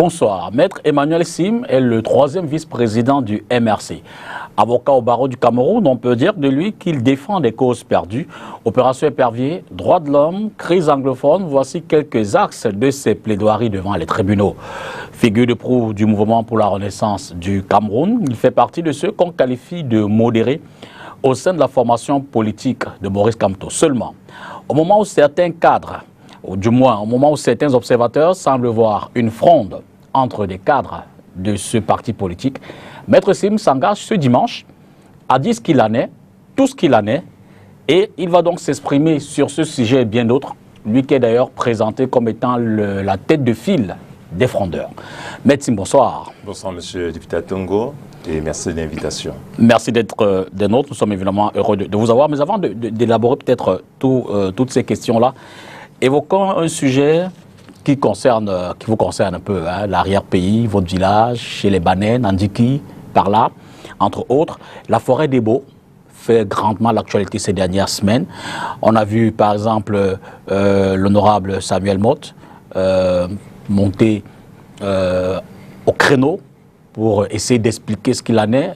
Bonsoir. Maître Emmanuel Sim est le troisième vice-président du MRC. Avocat au barreau du Cameroun, on peut dire de lui qu'il défend des causes perdues. Opération Épervier, droits de l'homme, crise anglophone, voici quelques axes de ses plaidoiries devant les tribunaux. Figure de proue du mouvement pour la renaissance du Cameroun, il fait partie de ceux qu'on qualifie de modérés au sein de la formation politique de Maurice Kamto. Seulement, au moment où certains cadres, ou du moins au moment où certains observateurs semblent voir une fronde entre des cadres de ce parti politique, Maître Sim s'engage ce dimanche à dire ce qu'il en est, tout ce qu'il en est, et il va donc s'exprimer sur ce sujet et bien d'autres, lui qui est d'ailleurs présenté comme étant la tête de file des frondeurs. Maître Sim, bonsoir. Bonsoir, monsieur le député Tongo, et merci de l'invitation. Merci d'être des nôtres, nous sommes évidemment heureux de vous avoir, mais avant d'élaborer peut-être toutes ces questions-là, évoquons un sujet qui vous concerne un peu, hein, l'arrière-pays, votre village, chez les Banais, Nandiki, par là, entre autres. La forêt des Baux fait grandement l'actualité ces dernières semaines. On a vu par exemple l'honorable Samuel Motte monter au créneau pour essayer d'expliquer ce qu'il en est.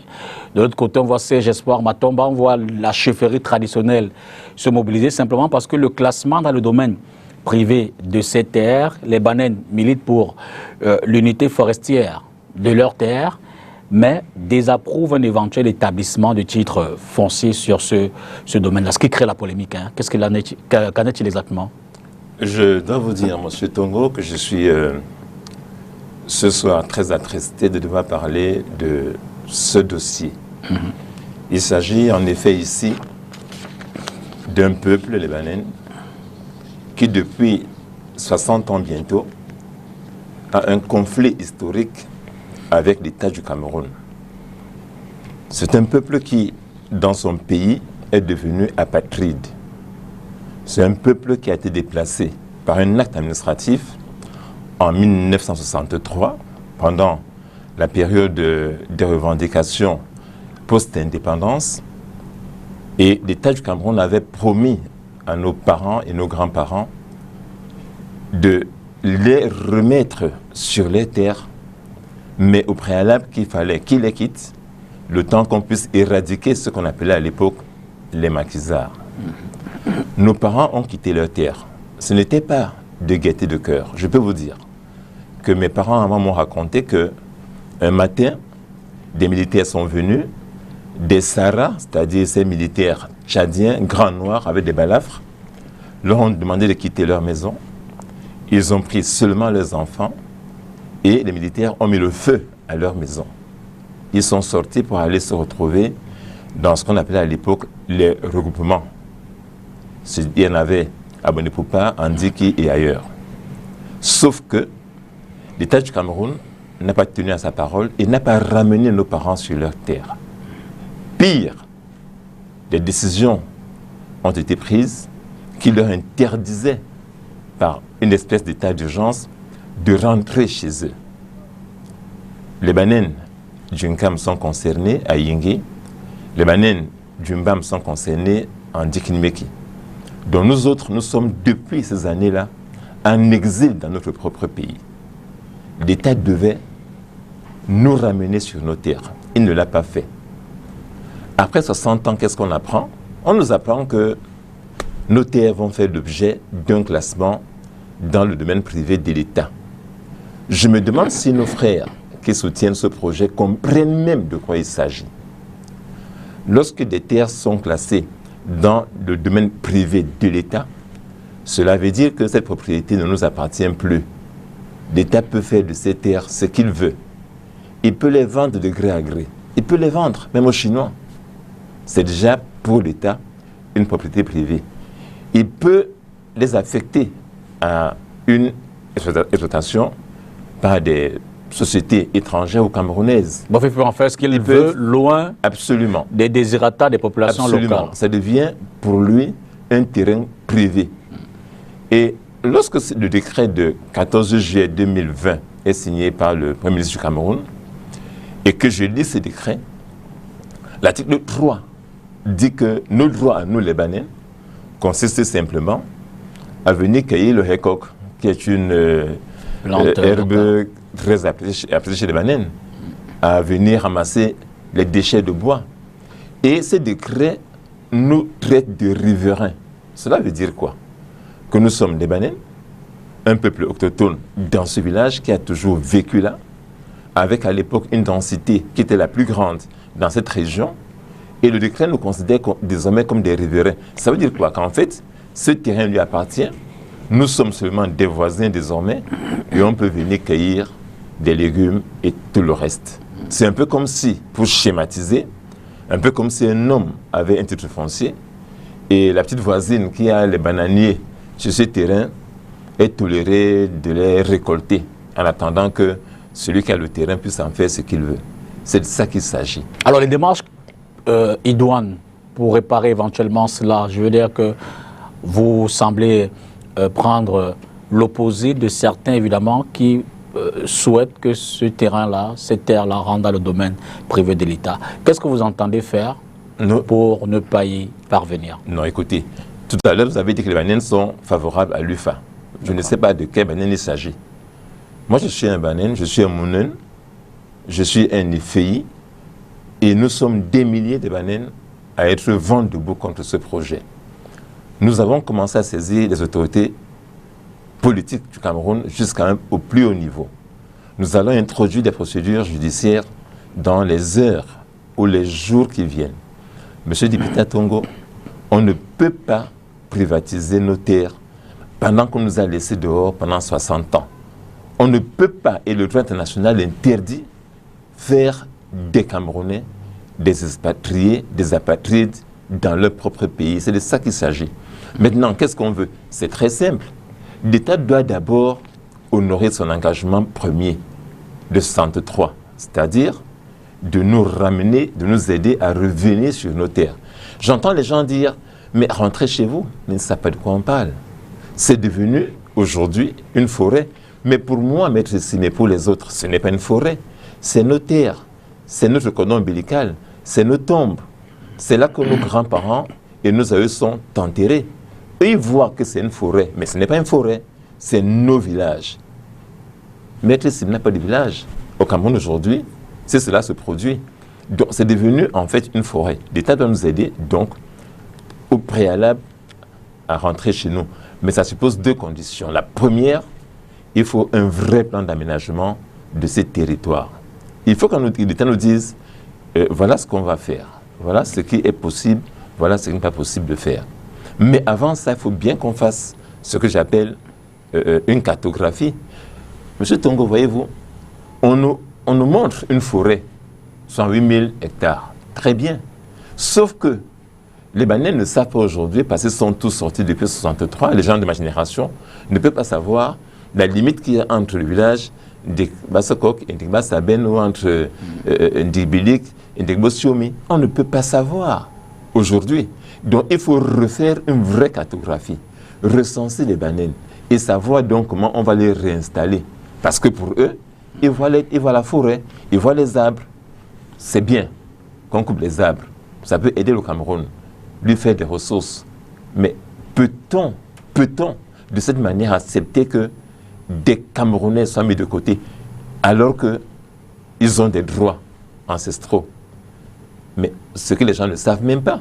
De l'autre côté, on voit Serge Espoir Matomba, on voit la chefferie traditionnelle se mobiliser simplement parce que le classement dans le domaine privé de ces terres, les Banais militent pour l'unité forestière de leurs terres, mais désapprouvent un éventuel établissement de titres fonciers sur ce domaine-là, ce qui crée la polémique. Hein. Qu'en est-il exactement? Je dois vous dire, monsieur Tongo, que je suis ce soir très attristé de devoir parler de ce dossier. Il s'agit en effet ici d'un peuple, les Banais, qui depuis 60 ans bientôt a un conflit historique avec l'État du Cameroun. C'est un peuple qui, dans son pays, est devenu apatride. C'est un peuple qui a été déplacé par un acte administratif en 1963, pendant la période des revendications post-indépendance, et l'État du Cameroun avait promis à nos parents et nos grands-parents de les remettre sur les terres, mais au préalable qu'il fallait qu'ils les quittent, le temps qu'on puisse éradiquer ce qu'on appelait à l'époque les maquisards. Nos parents ont quitté leurs terres. Ce n'était pas de gaieté de cœur. Je peux vous dire que mes parents avant m'ont raconté qu'un matin, des militaires sont venus, des Saras, c'est-à-dire ces militaires tchadiens, grands noirs avec des balafres, leur ont demandé de quitter leur maison. Ils ont pris seulement leurs enfants et les militaires ont mis le feu à leur maison. Ils sont sortis pour aller se retrouver dans ce qu'on appelait à l'époque les regroupements. Il y en avait à Bonipoupa, Andiki et ailleurs. Sauf que l'État du Cameroun n'a pas tenu à sa parole et n'a pas ramené nos parents sur leur terre. Pire, des décisions ont été prises qui leur interdisaient, par une espèce d'état d'urgence, de rentrer chez eux. Les Banais du Nkam sont concernés à Yingé, les Banais du Mbam sont concernés en Dikinmeki. Donc nous autres, nous sommes depuis ces années-là en exil dans notre propre pays. L'État devait nous ramener sur nos terres. Il ne l'a pas fait. Après 60 ans, qu'est-ce qu'on apprend? On nous apprend que nos terres vont faire l'objet d'un classement dans le domaine privé de l'État. Je me demande si nos frères qui soutiennent ce projet comprennent même de quoi il s'agit. Lorsque des terres sont classées dans le domaine privé de l'État, cela veut dire que cette propriété ne nous appartient plus. L'État peut faire de ces terres ce qu'il veut. Il peut les vendre de gré à gré. Il peut les vendre, même aux Chinois. C'est déjà pour l'État une propriété privée. Il peut les affecter à une exploitation par des sociétés étrangères ou camerounaises. Bon, il peut en faire ce qu'il veut, loin absolument des désirata des populations absolument. Locales. Ça devient pour lui un terrain privé. Et lorsque le décret de 14 juillet 2020 est signé par le Premier ministre du Cameroun, et que je lis ce décret, l'article 3 dit que nos droits à nous, les Banais, consistent simplement à venir cueillir le hécoc, qui est une herbe très apprécié chez les Banènes, à venir ramasser les déchets de bois. Et ces décrets nous traitent de riverains. Cela veut dire quoi? Que nous sommes des Banènes, un peuple autochtone dans ce village qui a toujours vécu là, avec à l'époque une densité qui était la plus grande dans cette région, et le décret nous considère désormais comme des riverains. Ça veut dire quoi? Qu'en fait, ce terrain lui appartient, nous sommes seulement des voisins désormais, et on peut venir cueillir des légumes et tout le reste. C'est un peu comme si, pour schématiser, un peu comme si un homme avait un titre foncier, et la petite voisine qui a les bananiers sur ce terrain est tolérée de les récolter, en attendant que celui qui a le terrain puisse en faire ce qu'il veut. C'est de ça qu'il s'agit. Alors les démarches idoines pour réparer éventuellement cela, je veux dire que vous semblez prendre l'opposé de certains évidemment qui souhaitent que ce terrain-là, cette terre-là rentre dans le domaine privé de l'État. Qu'est-ce que vous entendez faire pour ne pas y parvenir? Non, écoutez, tout à l'heure vous avez dit que les Banènes sont favorables à l'UFA. Je ne sais pas de quel Banène il s'agit. Moi, je suis un Banène, je suis un Mounen, je suis un Ifei, et nous sommes des milliers de Banènes à être vent debout contre ce projet. Nous avons commencé à saisir les autorités politiques du Cameroun jusqu'au plus haut niveau. Nous allons introduire des procédures judiciaires dans les heures ou les jours qui viennent. Monsieur député Tongo, on ne peut pas privatiser nos terres pendant qu'on nous a laissés dehors pendant 60 ans. On ne peut pas, et le droit international interdit, faire des Camerounais, des expatriés, des apatrides dans leur propre pays. C'est de ça qu'il s'agit. Maintenant, qu'est-ce qu'on veut? C'est très simple. L'État doit d'abord honorer son engagement premier de 63, c'est-à-dire de nous ramener, de nous aider à revenir sur nos terres. J'entends les gens dire, mais rentrez chez vous, mais ils ne savent pas de quoi on parle. C'est devenu aujourd'hui une forêt. Mais pour moi, maître Simé, pour les autres, ce n'est pas une forêt. C'est nos terres, c'est notre cordon ombilical, c'est nos tombes. C'est là que nos grands-parents et nos aïeux sont enterrés. Eux, ils voient que c'est une forêt, mais ce n'est pas une forêt, c'est nos villages. Maître Simé n'a pas de village. Au Cameroun aujourd'hui, c'est cela se produit. Donc, c'est devenu en fait une forêt. L'État doit nous aider, donc, au préalable, à rentrer chez nous. Mais ça suppose deux conditions. La première, il faut un vrai plan d'aménagement de ces territoires. Il faut que l'État nous dise, voilà ce qu'on va faire, voilà ce qui est possible, voilà ce qui n'est pas possible de faire. Mais avant ça, il faut bien qu'on fasse ce que j'appelle une cartographie. Monsieur Tongo, voyez-vous, on nous montre une forêt, 108 000 hectares, très bien. Sauf que les Banènes ne savent pas aujourd'hui, parce qu'ils sont tous sortis depuis 1963, les gens de ma génération ne peuvent pas savoir la limite qu'il y a entre le village d'Igbasokok et d'Igbasaben ou entre Ndigbilik et d'Igbosiomi. On ne peut pas savoir aujourd'hui. Donc il faut refaire une vraie cartographie, recenser les Banènes et savoir donc comment on va les réinstaller. Parce que pour eux, ils voient la forêt, ils voient les arbres. C'est bien qu'on coupe les arbres. Ça peut aider le Cameroun, lui faire des ressources. Mais peut-on de cette manière accepter que des Camerounais soient mis de côté alors qu'ils ont des droits ancestraux? Mais ce que les gens ne savent même pas.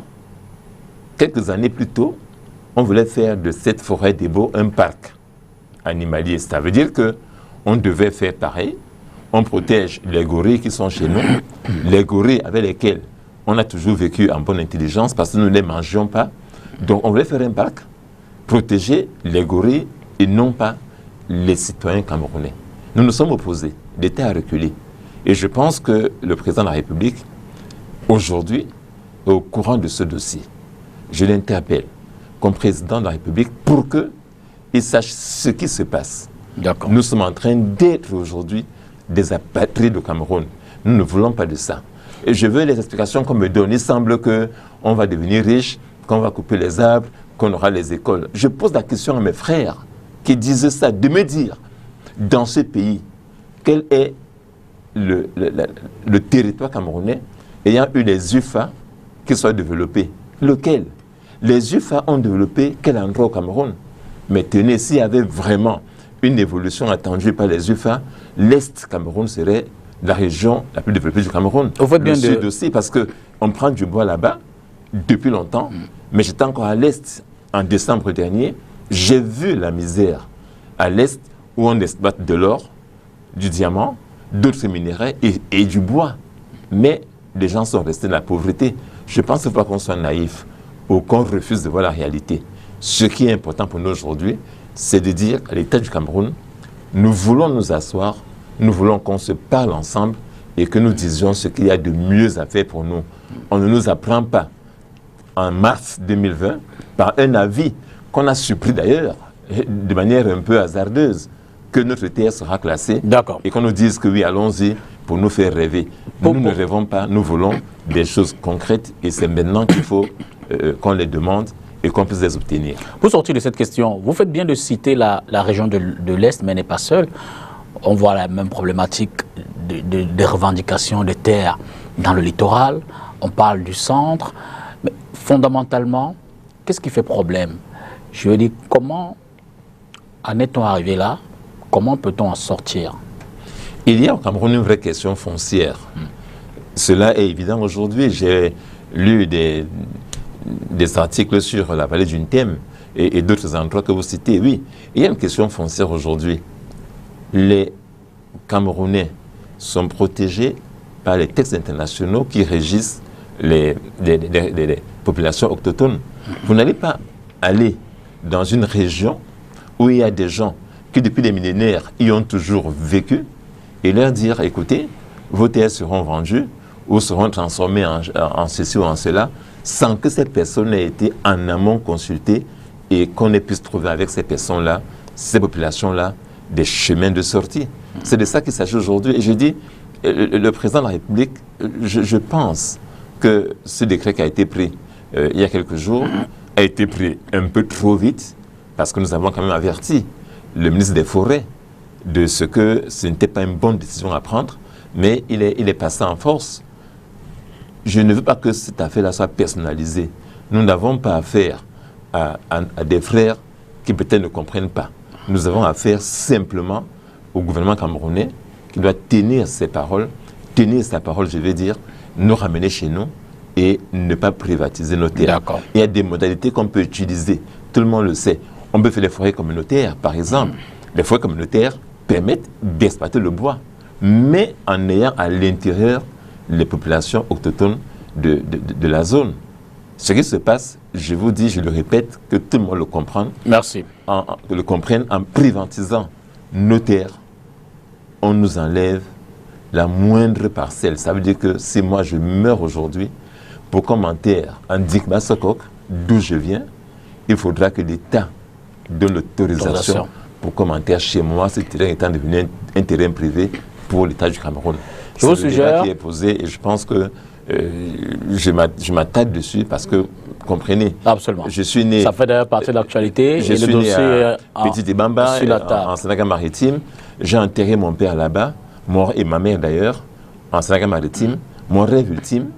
Quelques années plus tôt, on voulait faire de cette forêt des Beaux un parc animalier. Ça veut dire qu'on devait faire pareil. On protège les gorilles qui sont chez nous, les gorilles avec lesquels on a toujours vécu en bonne intelligence parce que nous ne les mangeons pas. Donc on voulait faire un parc, protéger les gorilles et non pas les citoyens camerounais. Nous nous sommes opposés, l'État a reculé. Et je pense que le président de la République, aujourd'hui, est au courant de ce dossier. Je l'interpelle comme président de la République pour qu'il sache ce qui se passe. Nous sommes en train d'être aujourd'hui des apatrides au Cameroun. Nous ne voulons pas de ça. Et je veux les explications qu'on me donne. Il semble qu'on va devenir riche, qu'on va couper les arbres, qu'on aura les écoles. Je pose la question à mes frères qui disent ça, de me dire, dans ce pays, quel est le territoire camerounais ayant eu les UFA qui soient développés. Lequel? Les UFA ont développé quel endroit au Cameroun? Mais tenez, s'il y avait vraiment une évolution attendue par les UFA, l'Est Cameroun serait la région la plus développée du Cameroun. Le Sud aussi, parce qu'on prend du bois là-bas depuis longtemps, mais j'étais encore à l'Est en décembre dernier. J'ai vu la misère à l'Est où on exploite de l'or, du diamant, d'autres minéraux et du bois. Mais les gens sont restés dans la pauvreté. Je pense qu'il ne faut pas qu'on soit naïf ou qu'on refuse de voir la réalité. Ce qui est important pour nous aujourd'hui, c'est de dire à l'État du Cameroun, nous voulons nous asseoir, nous voulons qu'on se parle ensemble et que nous disions ce qu'il y a de mieux à faire pour nous. On ne nous apprend pas en mars 2020 par un avis qu'on a surpris d'ailleurs de manière un peu hasardeuse que notre terre sera classée et qu'on nous dise que oui, allons-y pour nous faire rêver. Nous ne rêvons pas, nous voulons des choses concrètes et c'est maintenant qu'il faut qu'on les demande et qu'on puisse les obtenir. Pour sortir de cette question, vous faites bien de citer la région de l'Est, mais n'est pas seule. On voit la même problématique des revendications de terres dans le littoral. On parle du centre. Mais fondamentalement, qu'est-ce qui fait problème? Je veux dire, comment en est-on arrivé là? Comment peut-on en sortir? Il y a au Cameroun une vraie question foncière. Cela est évident aujourd'hui. J'ai lu des articles sur la vallée du Ntem et d'autres endroits que vous citez. Oui, il y a une question foncière aujourd'hui. Les Camerounais sont protégés par les textes internationaux qui régissent les populations autochtones. Vous n'allez pas aller dans une région où il y a des gens qui, depuis des millénaires, y ont toujours vécu et leur dire, écoutez, vos terres seront vendues ou seront transformées en ceci ou en cela, sans que ces personnes aient été en amont consultées et qu'on ait pu se trouver avec ces personnes-là, ces populations-là, des chemins de sortie. C'est de ça qu'il s'agit aujourd'hui. Et je dis, le président de la République, je pense que ce décret qui a été pris il y a quelques jours a été pris un peu trop vite, parce que nous avons quand même averti le ministre des Forêts de ce que ce n'était pas une bonne décision à prendre, mais il est passé en force. Je ne veux pas que cette affaire-là soit personnalisée. Nous n'avons pas affaire à des frères qui peut-être ne comprennent pas. Nous avons affaire simplement au gouvernement camerounais qui doit tenir ses paroles, tenir sa parole, je vais dire, nous ramener chez nous et ne pas privatiser nos terres. Il y a des modalités qu'on peut utiliser, tout le monde le sait. On peut faire les forêts communautaires, par exemple. Les forêts communautaires permettent d'exploiter le bois, mais en ayant à l'intérieur les populations autochtones de la zone. Ce qui se passe, je vous dis, je le répète, que tout le monde le comprenne. Merci. Le comprenne en privatisant nos terres, on nous enlève la moindre parcelle. Ça veut dire que si moi je meurs aujourd'hui, pour qu'on m'enterre en Dikma-Sokok, d'où je viens, il faudra que l'État donne l'autorisation pour qu'on m'enterre chez moi, ce terrain étant devenu un terrain privé pour l'État du Cameroun. Je vous suggère... qui est posé et je pense que je m'attaque dessus parce que, comprenez, absolument. Je suis né... Ça fait d'ailleurs partie de l'actualité. Je suis né à Petit Ibamba, en Sénégal-Maritime. J'ai enterré mon père là-bas, et ma mère d'ailleurs, en Sénégal-Maritime. Mon rêve ultime,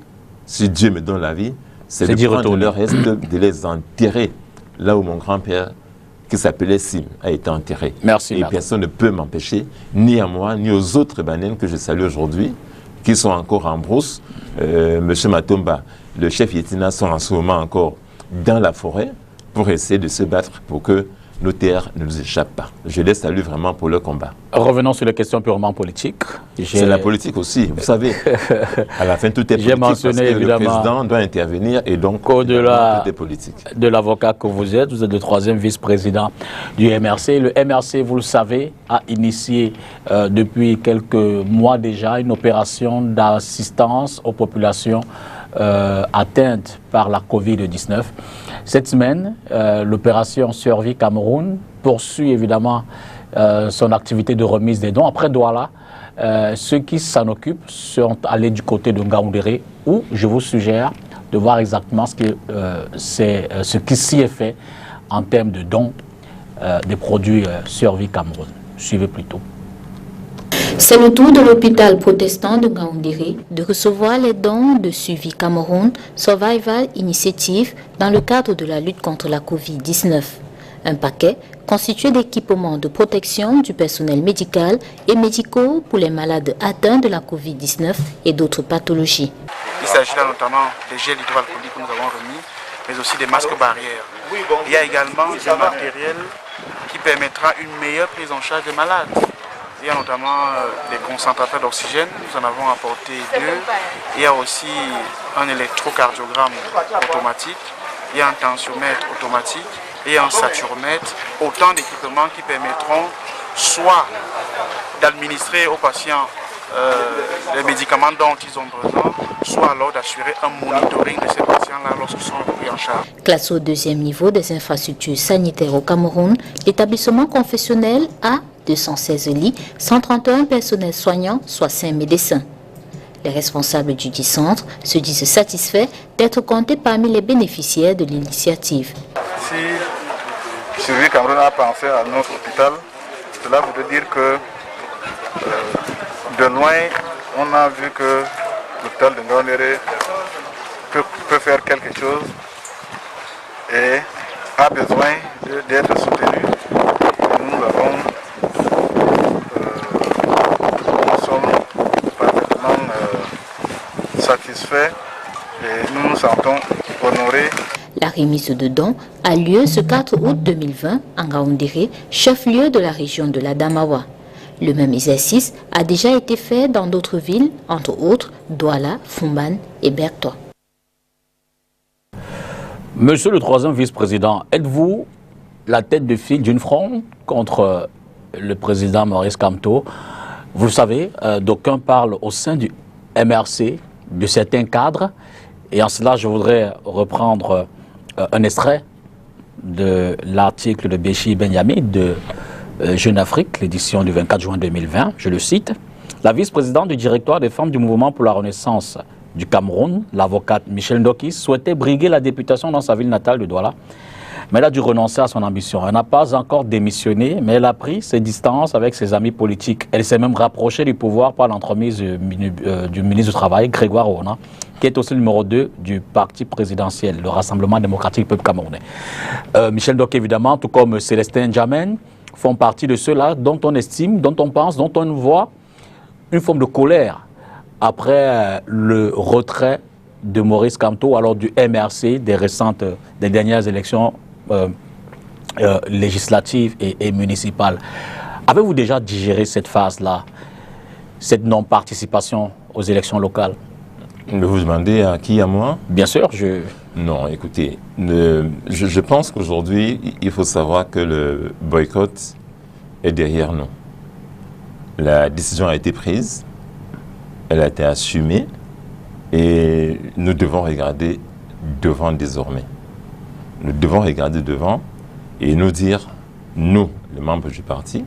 si Dieu me donne la vie, c'est de prendre le reste, de les enterrer là où mon grand-père, qui s'appelait Sim, a été enterré. Merci. Et personne ne peut m'empêcher, ni à moi, ni aux autres Banènes que je salue aujourd'hui, qui sont encore en brousse. Monsieur Matomba, le chef Yetina, sont en ce moment encore dans la forêt pour essayer de se battre pour que nos terres ne nous échappent pas. Je les salue vraiment pour leur combat. Revenons sur les questions purement politiques. C'est la politique aussi, vous savez. À la fin, tout est politique parce que le président doit intervenir et donc au-delà tout est politique. De l'avocat que vous êtes le troisième vice-président du MRC. Le MRC, vous le savez, a initié depuis quelques mois déjà une opération d'assistance aux populations atteintes par la Covid-19. Cette semaine, l'opération Survie Cameroun poursuit évidemment son activité de remise des dons. Après Douala, ceux qui s'en occupent sont allés du côté de Ngaoundéré, où je vous suggère de voir exactement ce qui s'y est fait en termes de dons des produits Survie Cameroun. Suivez plutôt. C'est le tour de l'hôpital protestant de Ngaoundéré de recevoir les dons de Suivi Cameroun Survival Initiative dans le cadre de la lutte contre la Covid-19. Un paquet constitué d'équipements de protection du personnel médical et médicaux pour les malades atteints de la Covid-19 et d'autres pathologies. Il s'agit là notamment des gels hydroalcooliques que nous avons remis, mais aussi des masques barrières. Il y a également du matériel qui permettra une meilleure prise en charge des malades. Il y a notamment des concentrateurs d'oxygène, nous en avons apporté 2. Il y a aussi un électrocardiogramme automatique, il y a un tensiomètre automatique et un saturomètre. Autant d'équipements qui permettront soit d'administrer aux patients les médicaments dont ils ont besoin, soit alors d'assurer un monitoring de ces patients-là lorsqu'ils sont pris en charge. Classé au 2e niveau des infrastructures sanitaires au Cameroun, l'établissement confessionnel a 216 lits, 131 personnels soignants, soit 5 médecins. Les responsables du dit centre se disent satisfaits d'être comptés parmi les bénéficiaires de l'initiative. Si Sylvie Cameroun a pensé à notre hôpital, cela voudrait dire que de loin, on a vu que l'hôpital de Ngaoundéré peut faire quelque chose et a besoin d'être soutenu. Nous sommes parfaitement satisfaits et nous nous sentons honorés. La remise de dons a lieu ce 4 août 2020 à Ngaoundéré, chef-lieu de la région de l'Adamawa. Le même exercice a déjà été fait dans d'autres villes, entre autres Douala, Fumban et Bertoua. Monsieur le 3e vice-président, êtes-vous la tête de file d'une fronde contre le président Maurice Kamto? Vous le savez, d'aucuns parlent au sein du MRC de certains cadres. Et en cela, je voudrais reprendre un extrait de l'article de Béchi Benyamin de Jeune Afrique, l'édition du 24 juin 2020. Je le cite. La vice-présidente du directoire des femmes du mouvement pour la renaissance du Cameroun, l'avocate Michel Ndokis, souhaitait briguer la députation dans sa ville natale de Douala. Mais elle a dû renoncer à son ambition. Elle n'a pas encore démissionné, mais elle a pris ses distances avec ses amis politiques. Elle s'est même rapprochée du pouvoir par l'entremise du ministre du Travail, Grégoire Ouna, qui est aussi le numéro 2 du parti présidentiel, le Rassemblement démocratique du peuple camerounais. Michel Ndokis, évidemment, tout comme Célestin Djamen, font partie de ceux-là dont on estime, dont on pense, dont on voit une forme de colère après le retrait de Maurice Kamto, alors du MRC, des dernières élections législatives et municipales. Avez-vous déjà digéré cette phase-là, cette non-participation aux élections locales? Vous demandez à qui? À moi? Bien sûr, Non, écoutez, je pense qu'aujourd'hui, il faut savoir que le boycott est derrière nous. La décision a été prise, elle a été assumée, et nous devons regarder devant désormais. Nous devons regarder devant et nous dire, nous, les membres du parti,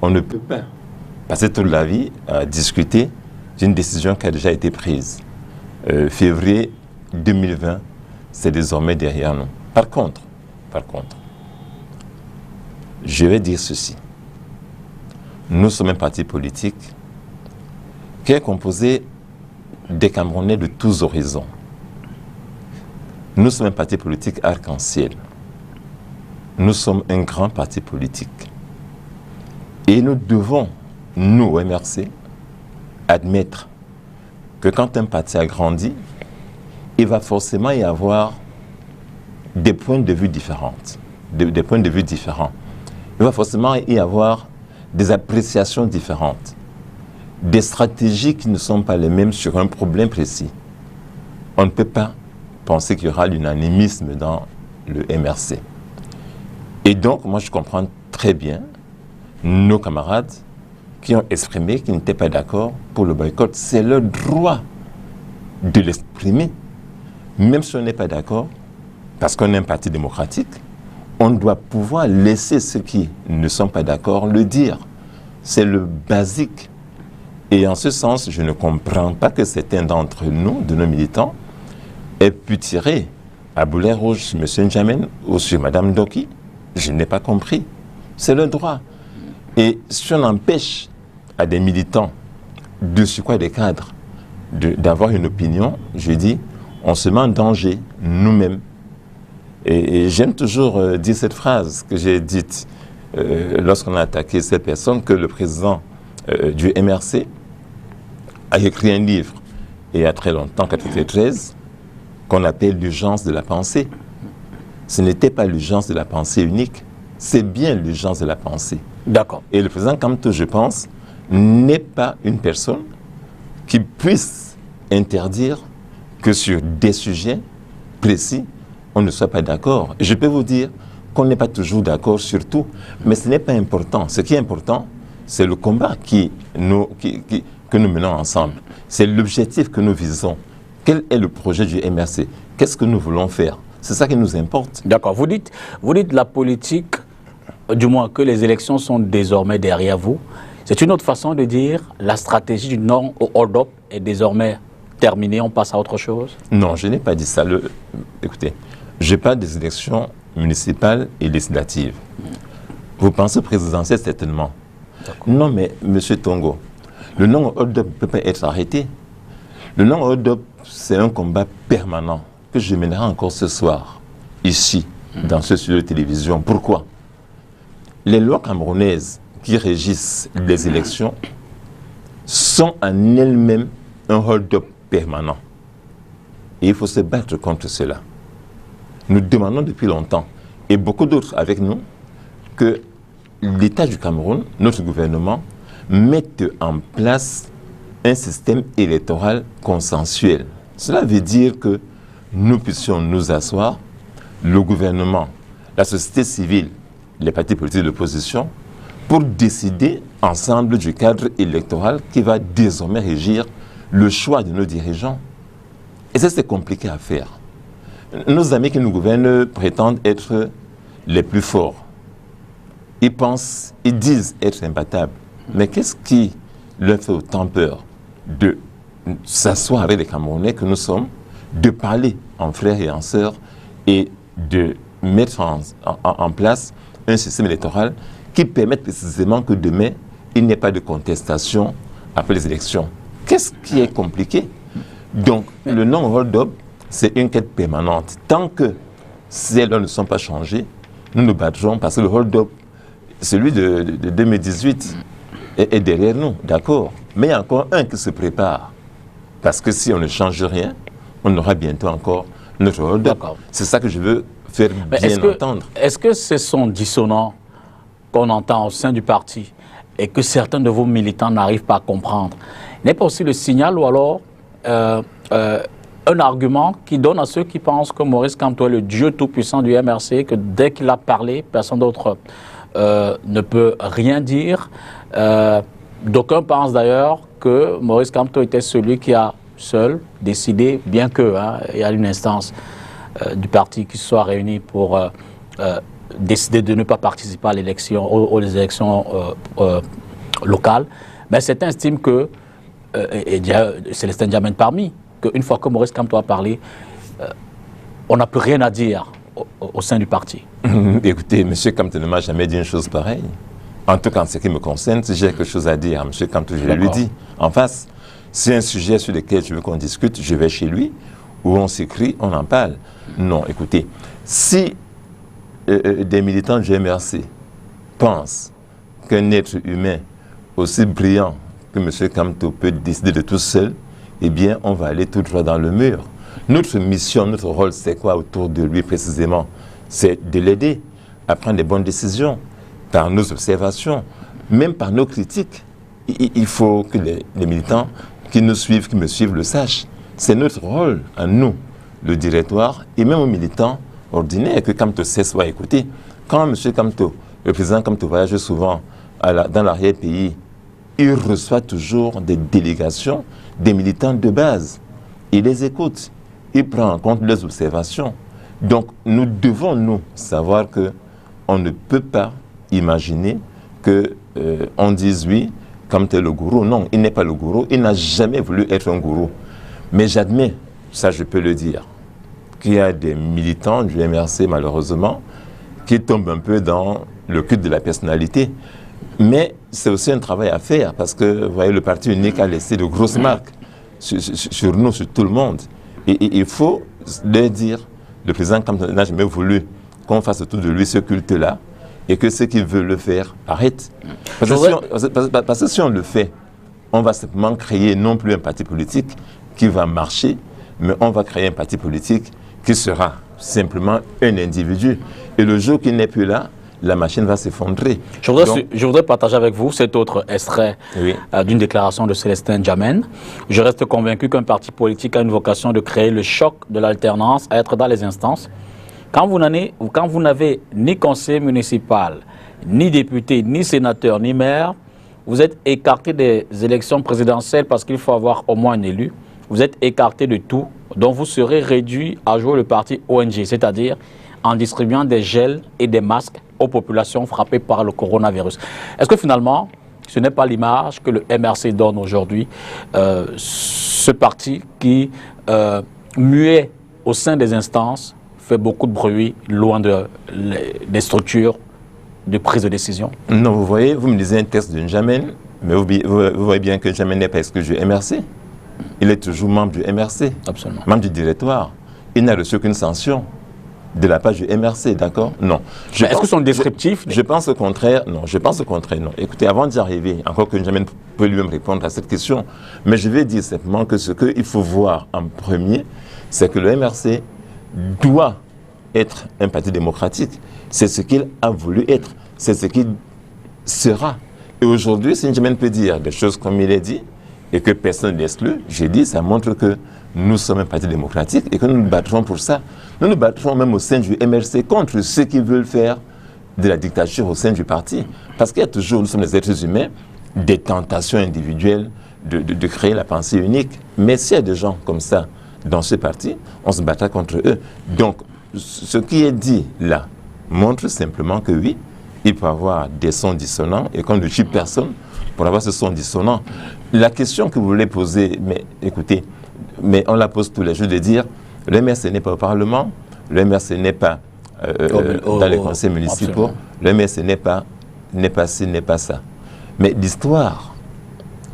on ne peut pas passer toute la vie à discuter d'une décision qui a déjà été prise. Février 2020, c'est désormais derrière nous. Par contre, je vais dire ceci. Nous sommes un parti politique qui est composé des Camerounais de tous horizons. Nous sommes un parti politique arc-en-ciel. Nous sommes un grand parti politique. Et nous devons, nous, au MRC, admettre que quand un parti a grandi, il va forcément y avoir des points de vue différents. Des points de vue différents. Il va forcément y avoir des appréciations différentes. Des stratégies qui ne sont pas les mêmes sur un problème précis. On ne peut pas penser qu'il y aura l'unanimisme dans le MRC. Et donc, moi, je comprends très bien nos camarades qui ont exprimé qu'ils n'étaient pas d'accord pour le boycott. C'est leur droit de l'exprimer. Même si on n'est pas d'accord, parce qu'on est un parti démocratique, on doit pouvoir laisser ceux qui ne sont pas d'accord le dire. C'est le basique. Et en ce sens, je ne comprends pas que certains d'entre nous, de nos militants, aient pu tirer à boulet rouge sur M. Ndjamen ou sur Mme Ndokis. Je n'ai pas compris. C'est le droit. Et si on empêche à des militants, de sur quoi des cadres, d'avoir une opinion, je dis, on se met en danger nous-mêmes. Et j'aime toujours dire cette phrase que j'ai dite lorsqu'on a attaqué cette personne, que le président du MRC a écrit un livre, et il y a très longtemps, en 1993, qu'on appelle l'urgence de la pensée. Ce n'était pas l'urgence de la pensée unique, c'est bien l'urgence de la pensée. D'accord. Et le président Kamto, je pense, n'est pas une personne qui puisse interdire que sur des sujets précis, on ne soit pas d'accord. Je peux vous dire qu'on n'est pas toujours d'accord sur tout, mais ce n'est pas important. Ce qui est important, c'est le combat que nous menons ensemble. C'est l'objectif que nous visons. Quel est le projet du MRC? Qu'est-ce que nous voulons faire? C'est ça qui nous importe. D'accord. Vous dites la politique, du moins que les élections sont désormais derrière vous. C'est une autre façon de dire la stratégie du non au hold-up est désormais terminée, on passe à autre chose? Non, je n'ai pas dit ça. Écoutez, je parle des élections municipales et législatives. Vous pensez présidentielle certainement. Non, mais M. Tongo, le non au hold-up ne peut pas être arrêté. Le non au hold-up, c'est un combat permanent que je mènerai encore ce soir, ici, dans ce studio de télévision. Pourquoi? Les lois camerounaises qui régissent les élections sont en elles-mêmes un hold-up permanent. Et il faut se battre contre cela. Nous demandons depuis longtemps, et beaucoup d'autres avec nous, que l'État du Cameroun, notre gouvernement, mette en place un système électoral consensuel. Cela veut dire que nous puissions nous asseoir, le gouvernement, la société civile, les partis politiques de l'opposition, pour décider ensemble du cadre électoral qui va désormais régir le choix de nos dirigeants. Et ça, c'est compliqué à faire. Nos amis qui nous gouvernent prétendent être les plus forts. Ils pensent, ils disent être imbattables. Mais qu'est-ce qui leur fait autant peur de s'asseoir avec les Camerounais que nous sommes, de parler en frères et en sœurs et de mettre en place un système électoral qui permette précisément que demain, il n'y ait pas de contestation après les élections. Qu'est-ce qui est compliqué? Donc, le non-hold-up, c'est une quête permanente. Tant que ces lois ne sont pas changées, nous nous battrons parce que le hold-up, celui de 2018, est derrière nous, d'accord. Mais il y a encore un qui se prépare. Parce que si on ne change rien, on aura bientôt encore notre hold-up. C'est ça que je veux faire bien entendre. Est-ce que ce sont dissonants qu'on entend au sein du parti et que certains de vos militants n'arrivent pas à comprendre? N'est pas aussi le signal ou alors un argument qui donne à ceux qui pensent que Maurice Kamto est le Dieu tout-puissant du MRC, que dès qu'il a parlé, personne d'autre ne peut rien dire. D'aucuns pensent d'ailleurs que Maurice Kamto était celui qui a seul décidé, bien que il y a une instance du parti qui se soit réunie pour décider de ne pas participer à l'élection, aux élections locales. Mais certains estiment que, et Célestin Diamène parmi, qu'une fois que Maurice Kamto a parlé, on n'a plus rien à dire au sein du parti. Écoutez, M. Kamto ne m'a jamais dit une chose pareille. En tout cas, en ce qui me concerne, si j'ai quelque chose à dire à M. Kamto, je lui dis en face. Si un sujet sur lequel je veux qu'on discute, je vais chez lui, où on s'écrit, on en parle. Non, écoutez, si des militants du MRC pensent qu'un être humain aussi brillant que M. Kamto peut décider de tout seul, eh bien, on va aller tout droit dans le mur. Notre mission, notre rôle, c'est quoi autour de lui précisément? C'est de l'aider à prendre des bonnes décisions, par nos observations, même par nos critiques. Il faut que les militants qui nous suivent, qui me suivent, le sachent. C'est notre rôle, à nous, le directoire, et même aux militants ordinaires, que Kamto soit écouté. Quand M. Kamto, le président Kamto voyage souvent dans l'arrière-pays, il reçoit toujours des délégations des militants de base. Il les écoute, il prend en compte leurs observations. Donc, nous devons, nous, savoir qu'on ne peut pas imaginer qu'on dise oui, Kamto est le gourou. Non, il n'est pas le gourou, il n'a jamais voulu être un gourou. Mais j'admets, ça je peux le dire, qu'il y a des militants du MRC, malheureusement, qui tombent un peu dans le culte de la personnalité. Mais c'est aussi un travail à faire, parce que, vous voyez, le parti unique a laissé de grosses marques sur nous, sur tout le monde. Et il faut leur dire le président Kamto n'a jamais voulu qu'on fasse autour de lui ce culte-là et que ceux qui veulent le faire arrêtent. Parce que si on le fait, on va simplement créer non plus un parti politique qui va marcher, mais on va créer un parti politique qui sera simplement un individu. Et le jour qu'il n'est plus là, la machine va s'effondrer. Je voudrais partager avec vous cet autre extrait d'une déclaration de Célestin Djamène. Je reste convaincu qu'un parti politique a une vocation de créer le choc de l'alternance, à être dans les instances. Quand vous n'avez ni conseiller municipal, ni député, ni sénateur, ni maire, vous êtes écarté des élections présidentielles parce qu'il faut avoir au moins un élu. Vous êtes écarté de tout, donc vous serez réduit à jouer le parti ONG, c'est-à-dire en distribuant des gels et des masques aux populations frappées par le coronavirus. Est-ce que finalement, ce n'est pas l'image que le MRC donne aujourd'hui, ce parti qui, muet au sein des instances, fait beaucoup de bruit loin des structures de prise de décision? Non, vous voyez, vous me lisez un texte de N'Djamène, mais vous voyez bien que N'Djamène n'est pas exclu du MRC. Il est toujours membre du MRC, absolument, membre du directoire. Il n'a reçu aucune sanction de la part du MRC, d'accord? Non. Est-ce que son descriptif... Je pense au contraire, non. Je pense au contraire, non. Écoutez, avant d'y arriver, encore que N'Djamène peut lui-même répondre à cette question, mais je vais dire simplement que ce qu'il faut voir en premier, c'est que le MRC doit être un parti démocratique. C'est ce qu'il a voulu être. C'est ce qu'il sera. Et aujourd'hui, si N'Djamène peut dire des choses comme il est dit, et que personne ne l'exclut, j'ai dit, ça montre que nous sommes un parti démocratique et que nous nous battrons pour ça. Nous nous battrons même au sein du MRC contre ceux qui veulent faire de la dictature au sein du parti. Parce qu'il y a toujours, nous sommes des êtres humains, des tentations individuelles de créer la pensée unique. Mais s'il y a des gens comme ça dans ce parti, on se battra contre eux. Donc, ce qui est dit là montre simplement que oui, il peut y avoir des sons dissonants et qu'on ne tue personne pour avoir ce son dissonant. La question que vous voulez poser, mais écoutez, mais on la pose tous les jours de dire, le MRC n'est pas au Parlement, le MRC n'est pas dans les conseils municipaux, le MRC n'est pas ci, n'est pas ça. Mais l'histoire,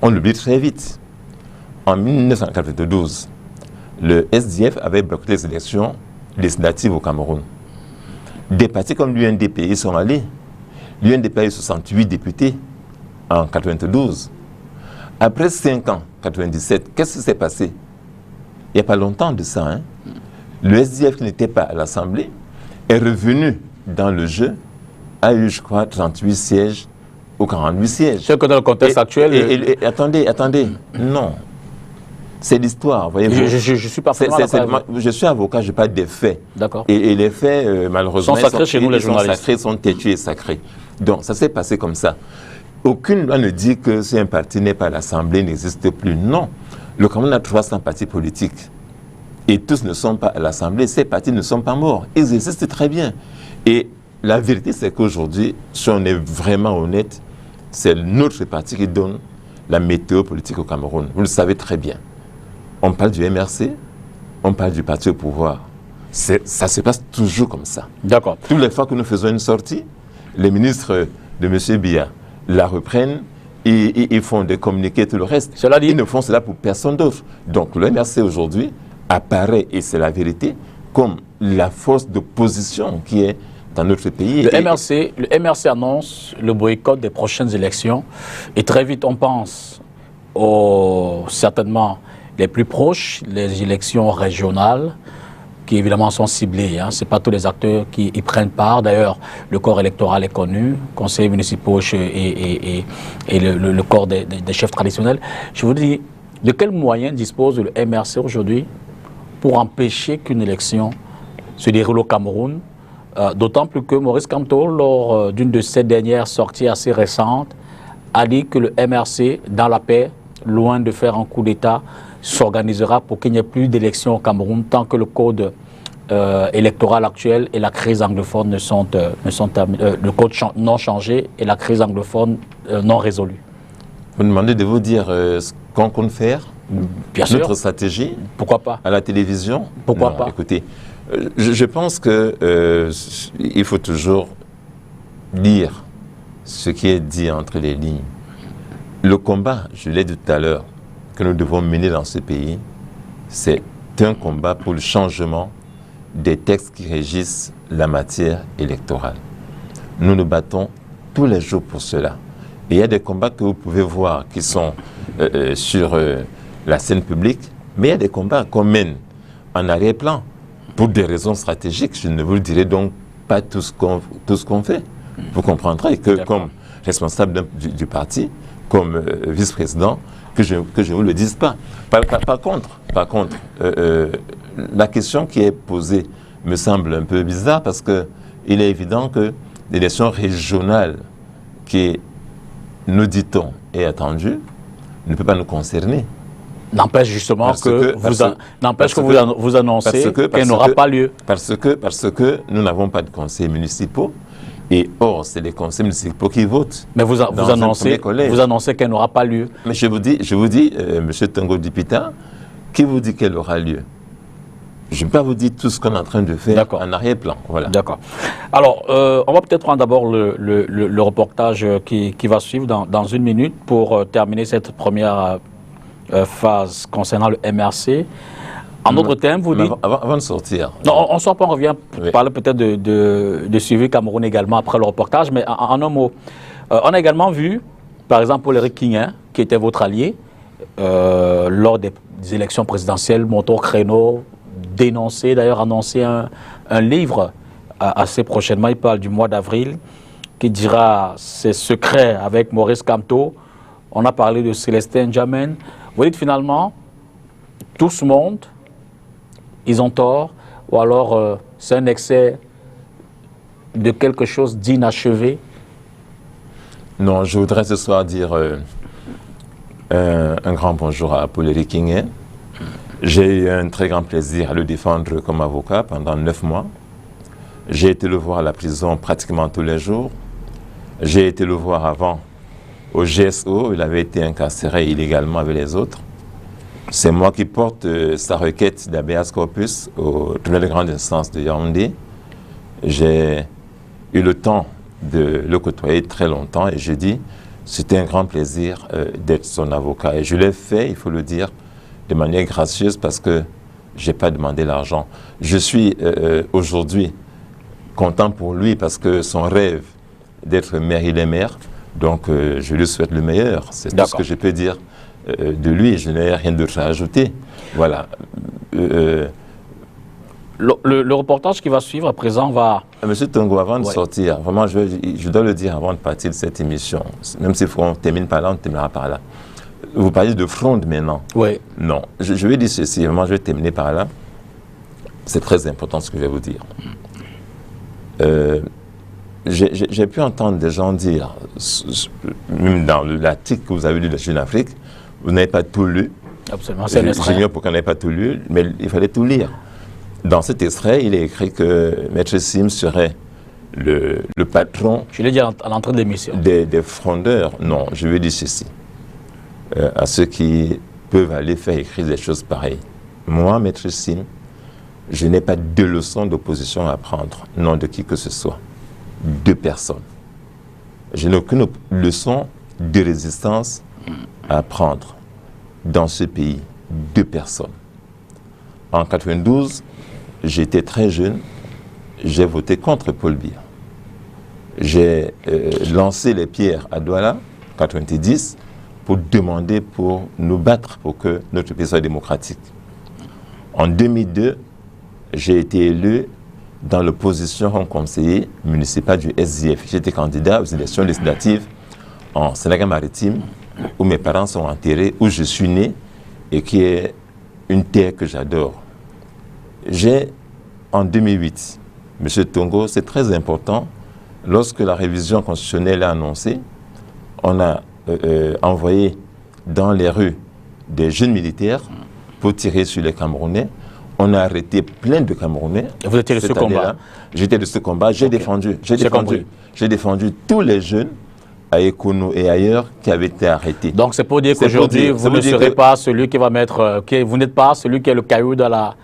on l'oublie très vite. En 1992, le SDF avait bloqué les élections législatives au Cameroun. Des partis comme l'UNDP, ils sont allés. L'UNDP a eu 68 députés en 92. Après 5 ans, 97, qu'est-ce qui s'est passé? Il n'y a pas longtemps de ça. Hein? Le SDF qui n'était pas à l'Assemblée est revenu dans le jeu, a eu, je crois, 38 sièges ou 48 sièges. C'est que dans le contexte actuel... Attendez, non. C'est l'histoire, voyez-vous. Je suis parfaitement d'accord. Je suis avocat, je n'ai pas des faits. D'accord. Et les faits, malheureusement, sont sacrés chez nous, les journalistes. Sont sacrés, sont têtus et sacrés. Donc, ça s'est passé comme ça. Aucune loi ne dit que si un parti n'est pas à l'Assemblée, n'existe plus. Non. Le Cameroun a 300 partis politiques. Et tous ne sont pas à l'Assemblée. Ces partis ne sont pas morts. Ils existent très bien. Et la vérité, c'est qu'aujourd'hui, si on est vraiment honnête, c'est notre parti qui donne la météo politique au Cameroun. Vous le savez très bien. On parle du MRC, on parle du parti au pouvoir. Ça se passe toujours comme ça. D'accord. Toutes les fois que nous faisons une sortie, les ministres de M. Biya la reprennent et ils font des communiqués, tout le reste. Cela dit... Ils ne font cela pour personne d'autre. Donc le MRC aujourd'hui apparaît, et c'est la vérité, comme la force d'opposition qui est dans notre pays. Le MRC annonce le boycott des prochaines élections et très vite on pense certainement les plus proches, les élections régionales, qui évidemment sont ciblées. Hein. Ce n'est pas tous les acteurs qui y prennent part. D'ailleurs, le corps électoral est connu, conseillers municipaux et le corps des chefs traditionnels. Je vous dis, de quels moyens dispose le MRC aujourd'hui pour empêcher qu'une élection se déroule au Cameroun, d'autant plus que Maurice Kamto, lors d'une de ses dernières sorties assez récentes, a dit que le MRC, dans la paix, loin de faire un coup d'État, s'organisera pour qu'il n'y ait plus d'élections au Cameroun tant que le code électoral actuel et la crise anglophone le code non changé et la crise anglophone non résolue. Vous me demandez de vous dire ce qu'on compte faire? Bien sûr. Notre stratégie? Pourquoi pas? À la télévision? Pourquoi non, pas? Écoutez, je pense qu'il faut toujours lire ce qui est dit entre les lignes. Le combat, je l'ai dit tout à l'heure, que nous devons mener dans ce pays, c'est un combat pour le changement des textes qui régissent la matière électorale. Nous nous battons tous les jours pour cela. Et il y a des combats que vous pouvez voir qui sont sur la scène publique, mais il y a des combats qu'on mène en arrière-plan pour des raisons stratégiques. Je ne vous le dirai donc pas tout ce qu'on fait. Vous comprendrez que comme responsable du parti, comme vice-président, que je ne vous le dise pas. Par contre, la question qui est posée me semble un peu bizarre parce qu'il est évident que l'élection régionale qui, nous dit-on, est attendue ne peut pas nous concerner. N'empêche justement que vous annoncez qu'elle n'aura pas lieu. Parce que nous n'avons pas de conseils municipaux. Et or, c'est les conseils municipaux qui votent. Mais vous annoncez qu'elle n'aura pas lieu. Mais je vous dis, M. Tongo Dipita, qui vous dit qu'elle aura lieu? Je ne vais pas vous dire tout ce qu'on est en train de faire en arrière-plan. Voilà. D'accord. Alors, on va peut-être prendre d'abord le reportage qui va suivre dans une minute pour terminer cette première phase concernant le MRC. En d'autres termes, vous dites... Avant de sortir... Non, on sort pas, on revient parler peut-être de suivi Cameroun également après le reportage, mais en un mot, on a également vu, par exemple, Paul Éric Quinghen, qui était votre allié, lors des élections présidentielles, monter au créneau, dénoncer, d'ailleurs annoncer un livre assez prochainement, il parle du mois d'avril, qui dira ses secrets avec Maurice Kamto. On a parlé de Célestin Jamen. Vous dites finalement, tout ce monde, ils ont tort, ou alors c'est un excès de quelque chose d'inachevé? Non, je voudrais ce soir dire un grand bonjour à Paul Éric Quinghen. J'ai eu un très grand plaisir à le défendre comme avocat pendant 9 mois. J'ai été le voir à la prison pratiquement tous les jours. J'ai été le voir avant au GSO, il avait été incarcéré illégalement avec les autres. C'est moi qui porte sa requête d'habeas corpus au tribunal de grande instance de Yaoundé. J'ai eu le temps de le côtoyer très longtemps et je dis, c'était un grand plaisir d'être son avocat. Et je l'ai fait, il faut le dire, de manière gracieuse parce que je n'ai pas demandé l'argent. Je suis aujourd'hui content pour lui parce que son rêve d'être maire, il est maire. Donc je lui souhaite le meilleur. C'est tout ce que je peux dire de lui. Je n'ai rien d'autre à ajouter. Voilà. Le reportage qui va suivre à présent va... Monsieur Tongo, avant de sortir, vraiment, je dois le dire avant de partir de cette émission, même si on termine par là, on terminera par là. Vous parlez de fronde maintenant. Oui. Non. Je vais dire ceci, vraiment, je vais terminer par là. C'est très important ce que je vais vous dire. J'ai pu entendre des gens dire, même dans l'article que vous avez lu de Jeune Afrique, vous n'avez pas tout lu. Absolument, c'est un extrait. J'ignore pourquoi on n'avait pas tout lu, mais il fallait tout lire. Dans cet extrait, il est écrit que Maître Sim serait le patron... Je l'ai dit à l'entrée de l'émission. Des frondeurs. Non, je veux dire ceci. À ceux qui peuvent aller faire écrire des choses pareilles. Moi, Maître Sim, je n'ai pas de leçons d'opposition à prendre, non de qui que ce soit. 2 personnes. Je n'ai aucune leçon de résistance à prendre dans ce pays. 2 personnes. En 92, j'étais très jeune, j'ai voté contre Paul Biya. J'ai lancé les pierres à Douala, 90, pour demander, pour nous battre pour que notre pays soit démocratique. En 2002, j'ai été élu dans l'opposition comme conseiller municipal du SDF. J'étais candidat aux élections législatives en Sénégal-Maritime, où mes parents sont enterrés, où je suis né, et qui est une terre que j'adore. J'ai, en 2008, M. Tongo, c'est très important, lorsque la révision constitutionnelle est annoncée, on a envoyé dans les rues des jeunes militaires pour tirer sur les Camerounais. On a arrêté plein de Camerounais. Vous étiez de ce combat? J'étais de ce combat. J'ai défendu tous les jeunes à Ekono et ailleurs qui avaient été arrêtés. Donc c'est pour dire qu'aujourd'hui, vous ne serez pas celui qui va mettre... vous n'êtes pas celui qui est le caillou dans la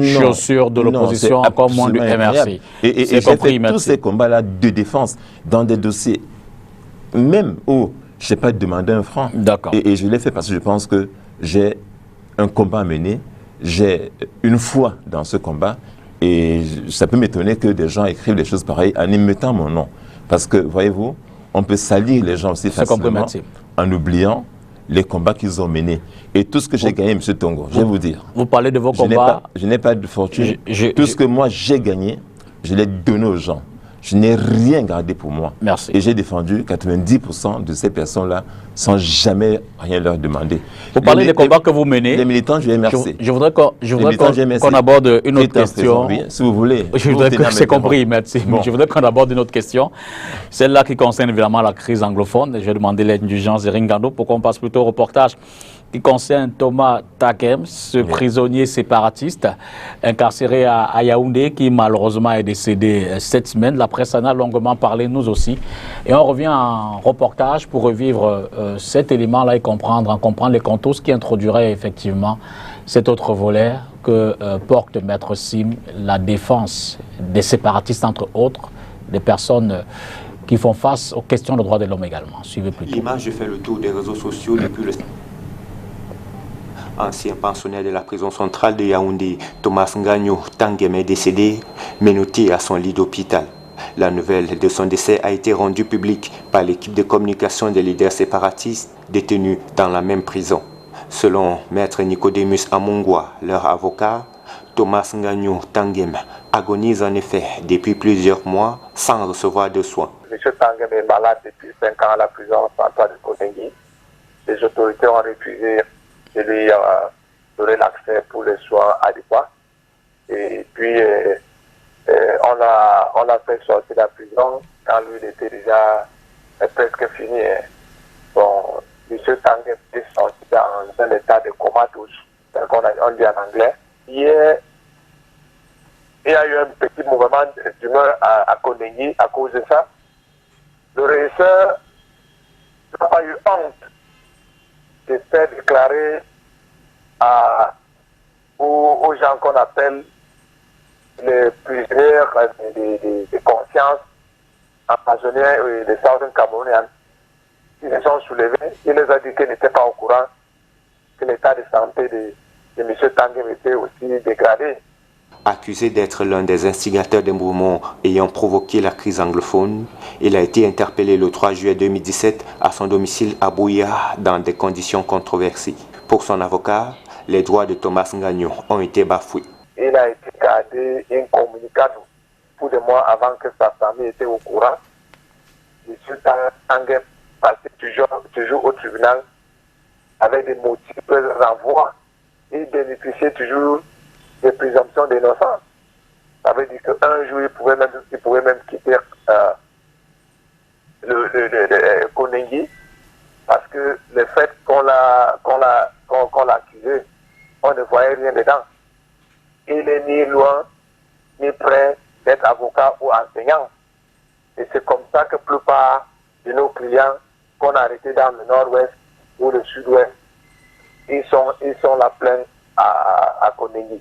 chaussure de l'opposition, encore moins du MRC. Et j'ai fait tous ces combats-là de défense dans des dossiers, même où je n'ai pas demandé un franc. D'accord. Et je l'ai fait parce que je pense que j'ai un combat à mener. J'ai une foi dans ce combat Et ça peut m'étonner que des gens écrivent des choses pareilles en y mettant mon nom. Parce que, voyez-vous, on peut salir les gens aussi facilement en oubliant les combats qu'ils ont menés. Et tout ce que j'ai gagné, M. Tongo, je vais vous dire. Vous parlez de vos combats. Je n'ai pas de fortune. Tout ce que moi j'ai gagné, je l'ai donné aux gens. Je n'ai rien gardé pour moi. Merci. Et j'ai défendu 90% de ces personnes-là sans jamais rien leur demander. Vous parlez des combats que vous menez. Les militants, je les remercie. Je voudrais qu'on aborde une autre question. Oui, si vous voulez. C'est compris, merci. Bon. Je voudrais qu'on aborde une autre question. Celle-là qui concerne évidemment la crise anglophone. Je vais demander l'indulgence de Ringando pour qu'on passe plutôt au reportage qui concerne Thomas Takem, ce prisonnier séparatiste incarcéré à Yaoundé, qui malheureusement est décédé cette semaine. La presse en a longuement parlé, nous aussi. Et on revient en reportage pour revivre cet élément-là et comprendre les contours, ce qui introduirait effectivement cet autre volet que porte Maître Sim, la défense des séparatistes, entre autres, des personnes qui font face aux questions de droits de l'homme également. Suivez plutôt. L'image fait le tour des réseaux sociaux depuis le... Ancien pensionnaire de la prison centrale de Yaoundé, Thomas Ngagno Tangem est décédé, menotté à son lit d'hôpital. La nouvelle de son décès a été rendue publique par l'équipe de communication des leaders séparatistes détenus dans la même prison. Selon Maître Nicodemus Amongwa, leur avocat, Thomas Ngagno Tangem agonise en effet depuis plusieurs mois sans recevoir de soins. M. Tangem est malade depuis 5 ans à la prison centrale de Koningui. Les autorités ont refusé de lui donner l'accès pour les soins adéquats. Et puis, on a fait sortir de la prison quand lui il était déjà presque fini. Bon, M. Tangem est sorti dans un état de comatose, on dit en anglais. Hier, il y a eu un petit mouvement d'humeur à Koningui à cause de ça. Le régisseur n'a pas eu honte de faire déclarer aux gens qu'on appelle les prisonniers de conscience empoisonnés des Southern Camerooniens. Ils se sont soulevés, il les a dit qu'ils n'étaient pas au courant que l'état de santé de M. Tangem était aussi dégradé. Accusé d'être l'un des instigateurs des mouvements ayant provoqué la crise anglophone, il a été interpellé le 3 juillet 2017 à son domicile à Bouya dans des conditions controversées. Pour son avocat, les droits de Thomas Ngagno ont été bafoués. Il a été gardé incommunicado pour des mois avant que sa famille était au courant. M. Tangem passait toujours au tribunal avec des multiples renvois et bénéficiait toujours des présomptions d'innocence. Ça veut dire qu'un jour, il pouvait même quitter le Koningui parce que le fait qu'on l'a accusé, on ne voyait rien dedans. Il n'est ni loin, ni près d'être avocat ou enseignant. Et c'est comme ça que la plupart de nos clients qu'on a arrêtés dans le nord-ouest ou le sud-ouest, ils sont la plainte à Koningui.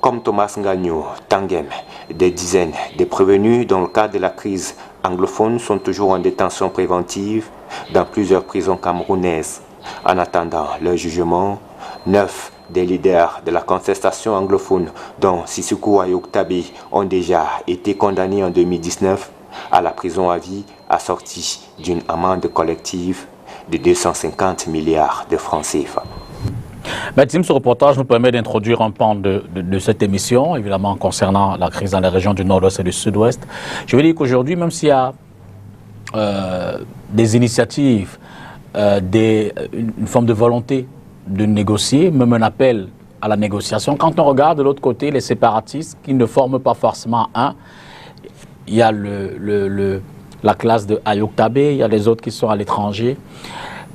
Comme Thomas Ngagno Tangem, des dizaines de prévenus dans le cadre de la crise anglophone sont toujours en détention préventive dans plusieurs prisons camerounaises. En attendant leur jugement, 9 des leaders de la contestation anglophone, dont Sissoko Ayoktabe, ont déjà été condamnés en 2019 à la prison à vie, assortie d'une amende collective de 250 milliards de francs CFA. Tim, ce reportage nous permet d'introduire un pan de cette émission, évidemment concernant la crise dans les régions du nord-ouest et du sud-ouest. Je veux dire qu'aujourd'hui, même s'il y a des initiatives, une forme de volonté de négocier, même un appel à la négociation, quand on regarde de l'autre côté les séparatistes qui ne forment pas forcément un, il y a la classe de Ayoktabe, il y a les autres qui sont à l'étranger.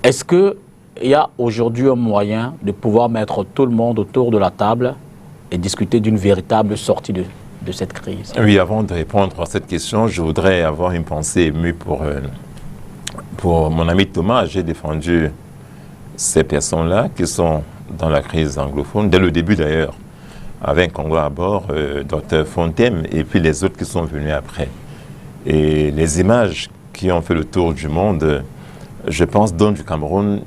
Est-ce que il y a aujourd'hui un moyen de pouvoir mettre tout le monde autour de la table et discuter d'une véritable sortie de cette crise? Oui, avant de répondre à cette question, je voudrais avoir une pensée émue pour mon ami Thomas. J'ai défendu ces personnes-là qui sont dans la crise anglophone, dès le début d'ailleurs, avec Congo à bord, Dr Fontem et puis les autres qui sont venus après. Et les images qui ont fait le tour du monde, je pense, donnent du Cameroun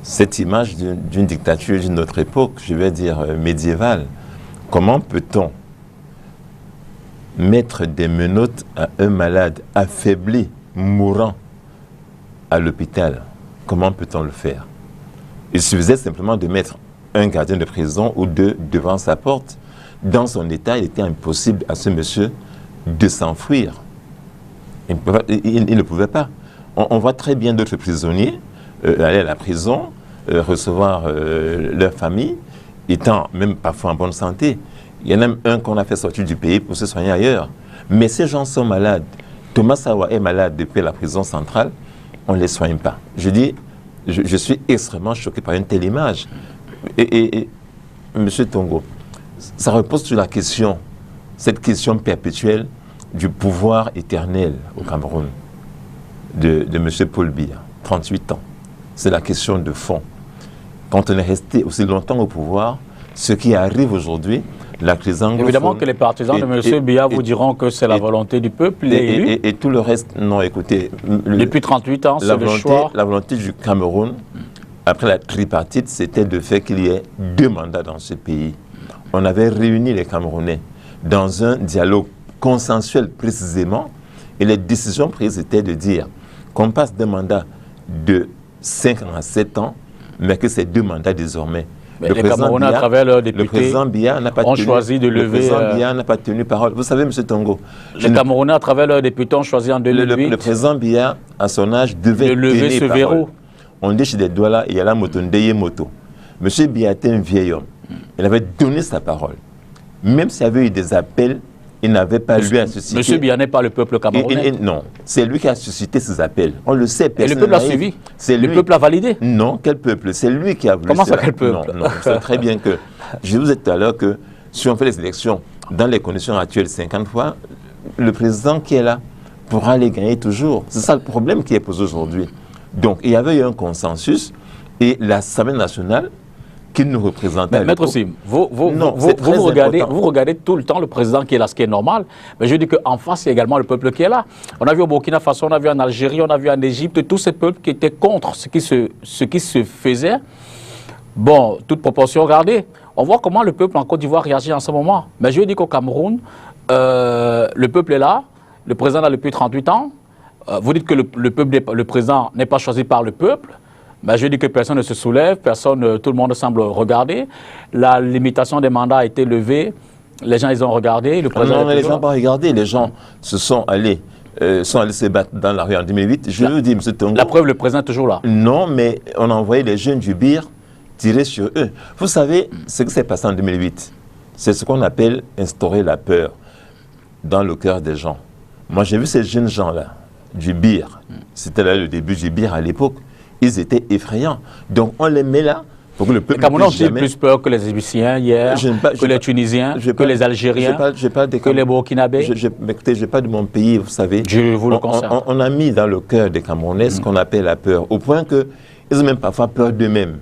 cette image d'une dictature d'une autre époque, je vais dire médiévale, Comment peut-on mettre des menottes à un malade affaibli, mourant à l'hôpital? Comment peut-on le faire? Il suffisait simplement de mettre un gardien de prison ou deux devant sa porte. Dans son état, il était impossible à ce monsieur de s'enfuir. Il ne pouvait pas. On voit très bien d'autres prisonniers aller à la prison, recevoir leur famille, étant même parfois en bonne santé. Il y en a même un qu'on a fait sortir du pays pour se soigner ailleurs. Mais ces gens sont malades. Thomas Sawa est malade depuis la prison centrale, on ne les soigne pas. Je dis, je suis extrêmement choqué par une telle image. Et M. Tongo, ça repose sur la question, cette question perpétuelle du pouvoir éternel au Cameroun de M. Paul Biya, 38 ans. C'est la question de fond. Quand on est resté aussi longtemps au pouvoir, ce qui arrive aujourd'hui, la crise anglophone... Évidemment que les partisans de M. Biya vous diront que c'est la volonté du peuple et tout le reste, non, écoutez... Depuis 38 ans, c'est le choix... La volonté du Cameroun, après la tripartite, c'était de faire qu'il y ait 2 mandats dans ce pays. On avait réuni les Camerounais dans un dialogue consensuel précisément, et les décisions prises étaient de dire qu'on passe d'un mandat de 5 ans à 7 ans, mais que c'est 2 mandats désormais. Les Camerounais, à travers leurs députés, ont choisi de lever... Le président Biya n'a pas tenu parole. Vous savez, M. Tongo... Les Camerounais, à travers leurs députés, ont choisi en 2008... Le président Biya, à son âge, devait lever ce verrou. On dit chez des Douala, il y a la moto, Ndeye Moto. M. Biya était un vieil homme. Il avait donné sa parole. Même s'il y avait eu des appels, il n'avait pas lui à susciter. M. Biya n'est pas le peuple camerounais. Non, c'est lui qui a suscité ces appels. On le sait, et le peuple a suivi. Le peuple a validé. Non, quel peuple? C'est lui qui a voulu. Comment ça, quel peuple? Non, c'est très bien que... Je vous ai dit tout à l'heure que si on fait les élections dans les conditions actuelles 50 fois, le président qui est là pourra les gagner toujours. C'est ça le problème qui est posé aujourd'hui. Donc, il y avait eu un consensus et l'Assemblée nationale qui nous représentait. Maître Sim, vous regardez tout le temps le président qui est là, ce qui est normal. Mais je dis qu'en face, il y a également le peuple qui est là. On a vu au Burkina Faso, on a vu en Algérie, on a vu en Égypte, tous ces peuples qui étaient contre ce qui se faisait. Bon, toute proportion gardée. On voit comment le peuple en Côte d'Ivoire réagit en ce moment. Mais je dis qu'au Cameroun, le peuple est là, le président est là depuis 38 ans. Vous dites que le président n'est pas choisi par le peuple. Ben, je dis que personne ne se soulève, tout le monde semble regarder. La limitation des mandats a été levée. Les gens, ils ont regardé. Le président non, les gens n'ont pas regardé. Les gens se sont allés se battre dans la rue en 2008. Je veux dire, M. Tongo... La preuve, le président est toujours là. Non, mais on a envoyé les jeunes du BIR tirer sur eux. Vous savez, ce qui s'est passé en 2008, c'est ce qu'on appelle instaurer la peur dans le cœur des gens. Moi, j'ai vu ces jeunes gens-là, du BIR. C'était là le début du BIR à l'époque. Ils étaient effrayants. Donc, on les met là pour que le peuple... Les Camerounais ont plus peur que les Égyptiens hier, que les Tunisiens, que les Algériens, que les Burkinabés. Écoutez, je parle de mon pays, vous savez. Je vous le concerne. On a mis dans le cœur des Camerounais ce qu'on appelle la peur, au point qu'ils ont même parfois peur d'eux-mêmes.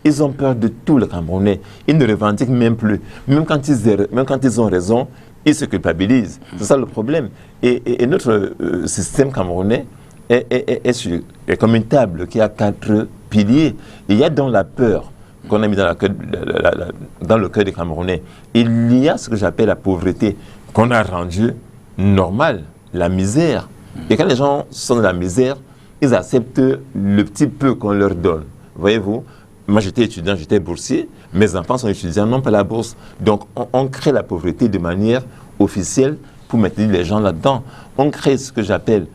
Ils ont peur de tout le Camerounais. Ils ne revendiquent même plus. Même quand ils ont raison, ils se culpabilisent. C'est ça le problème. Et notre système camerounais est comme une table qui a 4 piliers. Il y a donc la peur qu'on a mis dans le cœur des Camerounais. Il y a ce que j'appelle la pauvreté qu'on a rendue normale, la misère. Et quand les gens sont dans la misère, ils acceptent le petit peu qu'on leur donne. Voyez-vous, moi j'étais étudiant, j'étais boursier, mes enfants sont étudiants, non pas la bourse. Donc on crée la pauvreté de manière officielle pour maintenir les gens là-dedans. On crée ce que j'appelle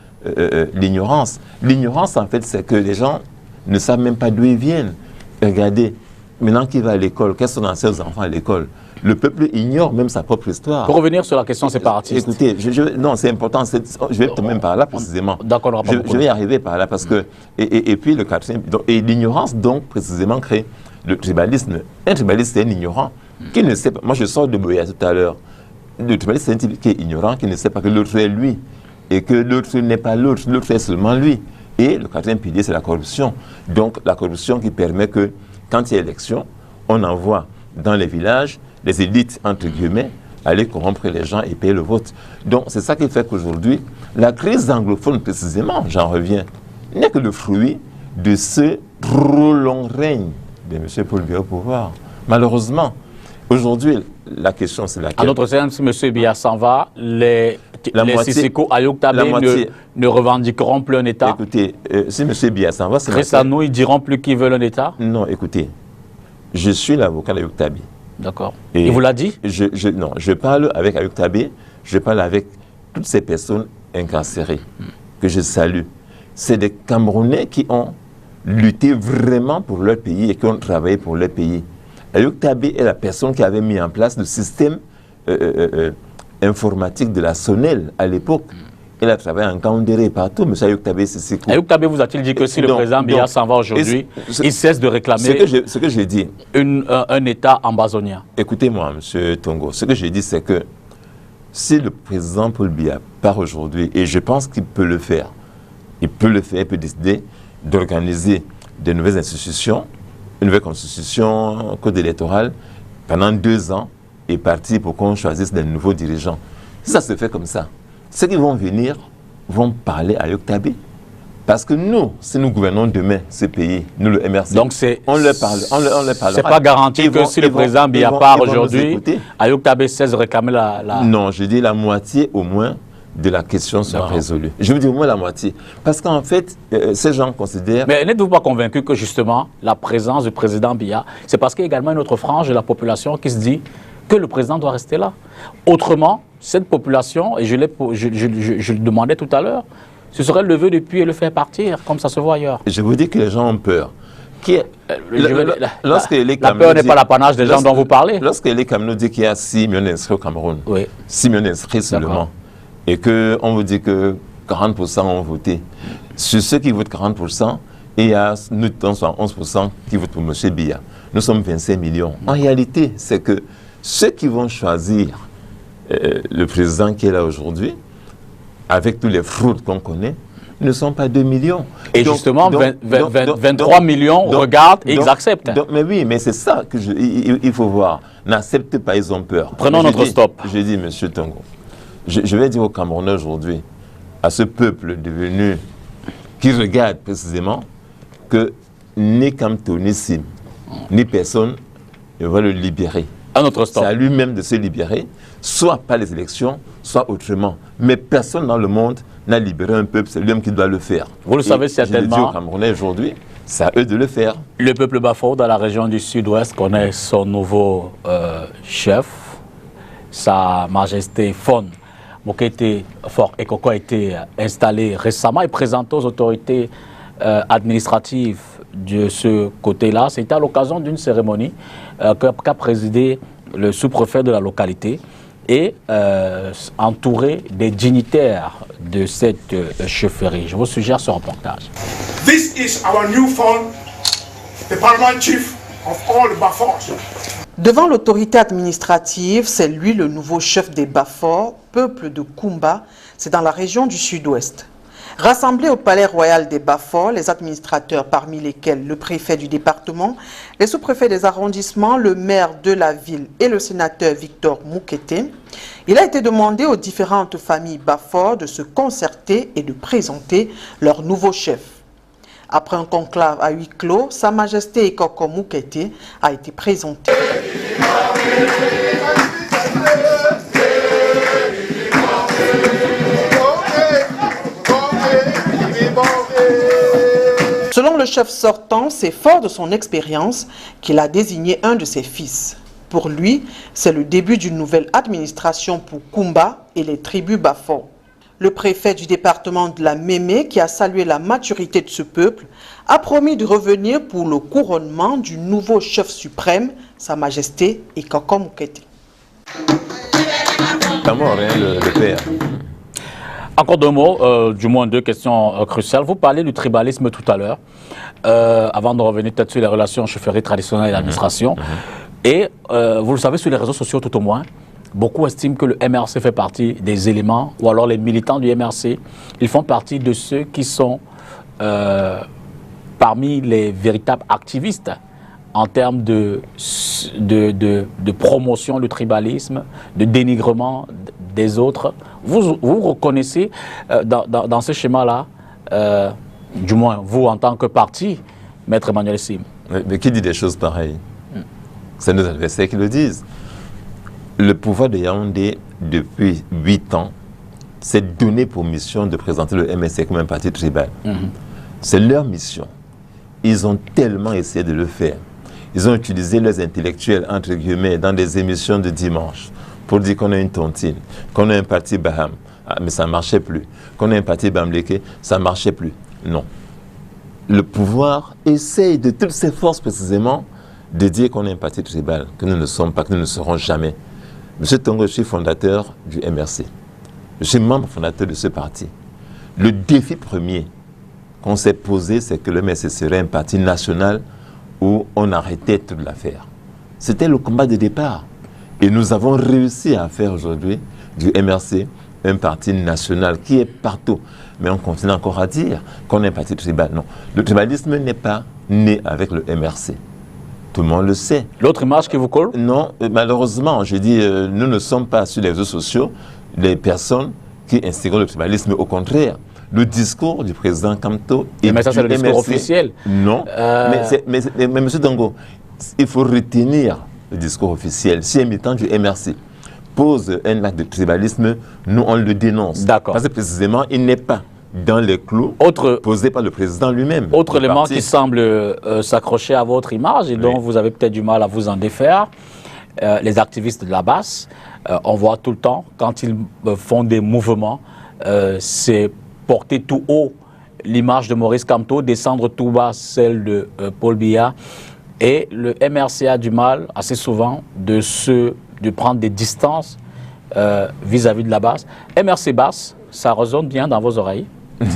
l'ignorance. L'ignorance, en fait, c'est que les gens ne savent même pas d'où ils viennent. Regardez, maintenant qu'il va à l'école, quels sont ses enfants à l'école? Le peuple ignore même sa propre histoire. Pour revenir sur la question séparatiste. Écoutez, non, c'est important. Je vais peut-être même par là précisément. D'accord, je vais y arriver par là parce que... Et puis le quatrième... Et l'ignorance, donc, précisément, crée le tribalisme. Un tribaliste, c'est un ignorant qui ne sait pas... Moi, je sors de Boya tout à l'heure. Le tribaliste, c'est un type qui est ignorant, qui ne sait pas que l'autre est lui. Et que l'autre n'est pas l'autre, l'autre est seulement lui. Et le quatrième pilier, c'est la corruption. Donc, la corruption qui permet que, quand il y a élection, on envoie dans les villages les élites, entre guillemets, aller corrompre les gens et payer le vote. Donc, c'est ça qui fait qu'aujourd'hui, la crise anglophone, précisément, j'en reviens, n'est que le fruit de ce trop long règne de M. Paul Biya au pouvoir. Malheureusement, Aujourd'hui, la question c'est laquelle? À notre sens, si M. Biya s'en va, les Sissoko Ayok Tabé ne revendiqueront plus un État. Écoutez, si M. Biya s'en va, c'est Récemment, ils diront plus qu'ils veulent un État. Non, écoutez, je suis l'avocat d'Ayok Tabé. D'accord. Il vous l'a dit? Non, je parle avec Ayok Tabé, je parle avec toutes ces personnes incarcérées que je salue. C'est des Camerounais qui ont lutté vraiment pour leur pays et qui ont travaillé pour leur pays. Ayok Tabé est la personne qui avait mis en place le système informatique de la SONEL à l'époque. Il a travaillé en Kaoundéré partout. M. Ayok Tabé, c'est quoi? Ayok Tabé vous a-t-il dit que si le président Biya s'en va aujourd'hui, il cesse de réclamer ce que j'ai dit, un État ambazonien? Écoutez-moi, M. Tongo, ce que j'ai dit, c'est que si le président Paul Biya part aujourd'hui, et je pense qu'il peut le faire, il peut décider d'organiser de nouvelles institutions, une nouvelle constitution, un code électoral, pendant 2 ans, et partir pour qu'on choisisse des nouveaux dirigeants. Si ça se fait comme ça, ceux qui vont venir vont parler à Ayok Tabé. Parce que nous, si nous gouvernons demain ce pays, nous le MRC, donc on leur parle. C'est pas garanti que si le président Biya part aujourd'hui, Ayok Tabé cesse de réclamer la... Non, je dis la moitié au moins de la question soit résolue. Je veux dire au moins la moitié. Parce qu'en fait, ces gens considèrent... Mais n'êtes-vous pas convaincu que justement, la présence du président Biya, c'est parce qu'il y a également une autre frange de la population qui se dit que le président doit rester là. Autrement, cette population, et je le demandais tout à l'heure, ce serait le lever depuis et le faire partir, comme ça se voit ailleurs. Je vous dis que les gens ont peur. La peur n'est pas l'apanage des gens dont vous parlez. Lorsque les Camerounais dit qu'il y a 6 millions d'inscrits au Cameroun, oui. 6 millions d'inscrits seulement, et qu'on vous dit que 40% ont voté. Sur ceux qui votent 40%, il y a nous 11% qui votent pour M. Biya. Nous sommes 25 millions. En réalité, c'est que ceux qui vont choisir le président qui est là aujourd'hui, avec tous les fraudes qu'on connaît, ne sont pas 2 millions. Et donc, justement, 23 millions regardent et ils acceptent. Mais oui, mais c'est ça il faut voir. N'acceptent pas, ils ont peur. Prenons notre stop. Je dis, M. Tongo, je vais dire aux Camerounais aujourd'hui, à ce peuple devenu, qui regarde précisément, que ni Kamto, ni Sim, ni personne ne va le libérer. À notre stop. C'est à lui-même de se libérer, soit par les élections, soit autrement. Mais personne dans le monde n'a libéré un peuple, c'est lui-même qui doit le faire. Vous le savez certainement. Je le dis aux Camerounais aujourd'hui, c'est à eux de le faire. Le peuple Bafo, dans la région du Sud-Ouest, connaît son nouveau chef, Sa Majesté Fon Mokete Fort Ekoko a été installé récemment et présenté aux autorités administratives de ce côté-là. C'était à l'occasion d'une cérémonie qu'a présidé le sous-préfet de la localité et entouré des dignitaires de cette chefferie. Je vous suggère ce reportage. This is our new Fon, the paramount chief of all the Bafors. Devant l'autorité administrative, c'est lui le nouveau chef des Bafors, peuple de Kumba, c'est dans la région du Sud-Ouest. Rassemblés au palais royal des Bafors, les administrateurs parmi lesquels le préfet du département, les sous-préfets des arrondissements, le maire de la ville et le sénateur Victor Moukete, il a été demandé aux différentes familles Bafors de se concerter et de présenter leur nouveau chef. Après un conclave à huis clos, Sa Majesté Ekoko Moukete a été présenté. Selon le chef sortant, c'est fort de son expérience qu'il a désigné un de ses fils. Pour lui, c'est le début d'une nouvelle administration pour Kumba et les tribus Bafors. Le préfet du département de la Mémé, qui a salué la maturité de ce peuple, a promis de revenir pour le couronnement du nouveau chef suprême, Sa Majesté Ekoko Moukete. Comment rien le père? Encore 2 mots, du moins 2 questions cruciales. Vous parlez du tribalisme tout à l'heure, avant de revenir peut-être sur les relations chefferie traditionnelle et l'administration. Et vous le savez, sur les réseaux sociaux tout au moins, beaucoup estiment que le MRC fait partie des éléments, ou alors les militants du MRC, ils font partie de ceux qui sont parmi les véritables activistes en termes de promotion du tribalisme, de dénigrement des autres. Vous reconnaissez dans ce schéma-là, du moins vous en tant que parti, Maître Emmanuel Sim. Mais qui dit des choses pareilles? C'est nos adversaires qui le disent. Le pouvoir de Yaoundé, depuis 8 ans, s'est donné pour mission de présenter le MSC comme un parti tribal. C'est leur mission. Ils ont tellement essayé de le faire. Ils ont utilisé leurs intellectuels, entre guillemets, dans des émissions de dimanche, pour dire qu'on a une tontine, qu'on a un parti Baham. Ah, mais ça ne marchait plus. Qu'on a un parti Bamleke, ça ne marchait plus. Non. Le pouvoir essaye de toutes ses forces, précisément, de dire qu'on est un parti tribal, que nous ne sommes pas, que nous ne serons jamais. Monsieur Tongo, je suis fondateur du MRC. Je suis membre fondateur de ce parti. Le défi premier qu'on s'est posé, c'est que le MRC serait un parti national où on arrêtait toute l'affaire. C'était le combat de départ. Et nous avons réussi à faire aujourd'hui du MRC un parti national qui est partout. Mais on continue encore à dire qu'on est un parti tribal. Non, le tribalisme n'est pas né avec le MRC. Tout le monde le sait. L'autre image qui vous colle? Non, malheureusement, je dis, nous ne sommes pas sur les réseaux sociaux les personnes qui instigent le tribalisme. Au contraire, le discours du président Kamto et mais ça, c'est le discours MRC, officiel. Non, mais M. Tongo, il faut retenir le discours officiel. Si un militant du MRC pose un acte de tribalisme, nous, on le dénonce. D'accord. Parce que précisément, il n'est pas dans les clous posés par le président lui-même. Autre élément qui semble s'accrocher à votre image et dont vous avez peut-être du mal à vous en défaire, les activistes de la base, on voit tout le temps, quand ils font des mouvements, c'est porter tout haut l'image de Maurice Kamto, descendre tout bas celle de Paul Biya. Et le MRC a du mal, assez souvent, de prendre des distances vis-à-vis de la base. MRC basse, ça résonne bien dans vos oreilles?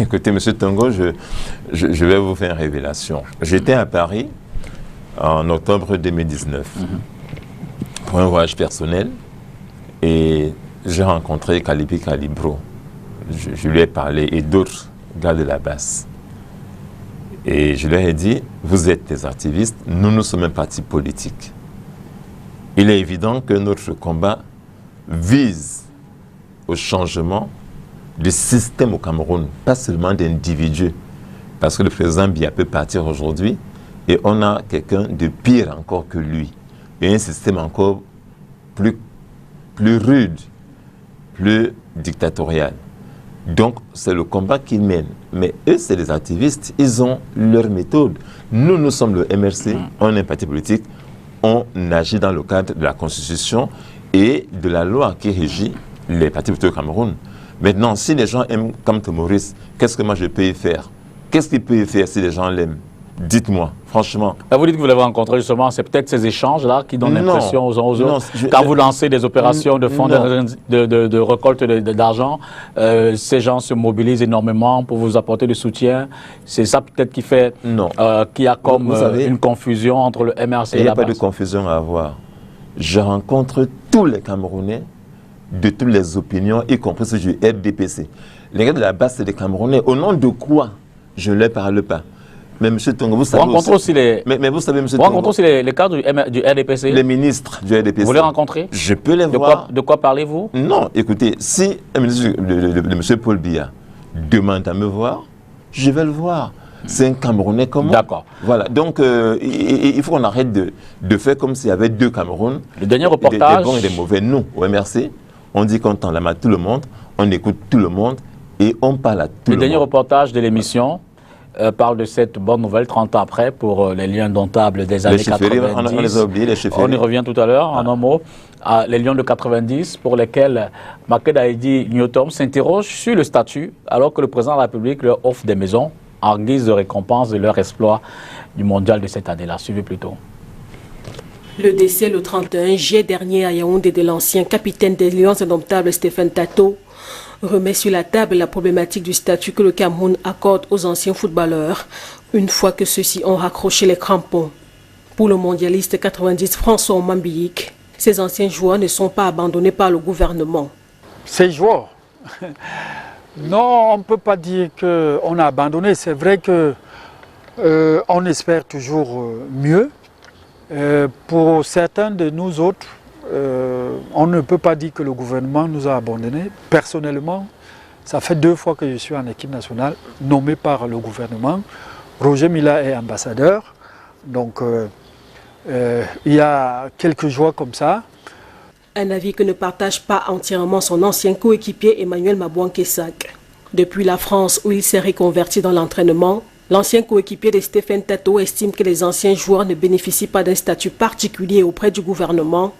Écoutez, M. Tongo, je vais vous faire une révélation. J'étais à Paris en octobre 2019 pour un voyage personnel et j'ai rencontré Kalibi Kalibro. Je lui ai parlé et d'autres gars de la base. Et je leur ai dit, vous êtes des activistes, nous sommes un parti politique. Il est évident que notre combat vise au changement du système au Cameroun, pas seulement d'individus. Parce que le président Biya peut partir aujourd'hui et on a quelqu'un de pire encore que lui. Et un système encore plus rude, plus dictatorial. Donc, c'est le combat qu'ils mènent. Mais eux, c'est des activistes, ils ont leur méthode. Nous sommes le MRC, on est un parti politique, on agit dans le cadre de la Constitution et de la loi qui régit les partis politiques au Cameroun. Maintenant, si les gens aiment Kamto Maurice, qu'est-ce que moi je peux y faire? Qu'est-ce qu'il peut y faire si les gens l'aiment? Dites-moi, franchement. Vous dites que vous l'avez rencontré justement, c'est peut-être ces échanges-là qui donnent l'impression aux uns aux autres. Quand vous lancez des opérations de fonds de récolte d'argent, ces gens se mobilisent énormément pour vous apporter du soutien. C'est ça peut-être qui fait, qui a comme une confusion entre le MRC et la base. Il n'y a pas de confusion à avoir. Je rencontre tous les Camerounais de toutes les opinions, y compris ceux du RDPC. Les gars de la base, c'est des Camerounais. Au nom de quoi je ne leur parle pas? Mais M. Tongo, vous savez aussi les... Mais vous savez, M. Tongo... Vous rencontrez aussi les cadres du RDPC? Les ministres du RDPC. Vous les rencontrez? Je peux les voir. De quoi parlez-vous? Non, écoutez, si un ministre de M. Paul Biya demande à me voir, je vais le voir. C'est un Camerounais comme moi. D'accord. Voilà. Donc, il faut qu'on arrête de faire comme s'il y avait deux Camerouns. Le dernier reportage... Des bons et des mauvais. Nous, au MRC, on dit qu'on tend la main à tout le monde, on écoute tout le monde et on parle à tout le monde. Le dernier reportage de l'émission parle de cette bonne nouvelle 30 ans après pour les lions indomptables des années 90. On les a oubliés, les chefferies. On y revient tout à l'heure, en un mot. Les lions de 90 pour lesquels Makeda Aïdi Nyotom s'interroge sur le statut alors que le président de la République leur offre des maisons en guise de récompense de leur exploit du mondial de cette année-là. Suivez plutôt. Le décès le 31 juillet dernier à Yaoundé de l'ancien capitaine des Lions indomptables Stéphane Tato remet sur la table la problématique du statut que le Cameroun accorde aux anciens footballeurs une fois que ceux-ci ont raccroché les crampons. Pour le mondialiste 90 François Omambiyik, ces anciens joueurs ne sont pas abandonnés par le gouvernement. Ces joueurs, non, on ne peut pas dire qu'on a abandonné. C'est vrai qu'on espère toujours mieux. Pour certains de nous autres, on ne peut pas dire que le gouvernement nous a abandonnés. Personnellement, ça fait 2 fois que je suis en équipe nationale, nommé par le gouvernement. Roger Mila est ambassadeur, donc il y a quelques jours comme ça. Un avis que ne partage pas entièrement son ancien coéquipier Emmanuel Mabouankesak. Depuis la France où il s'est reconverti dans l'entraînement, l'ancien coéquipier de Stéphane Tato estime que les anciens joueurs ne bénéficient pas d'un statut particulier auprès du gouvernement,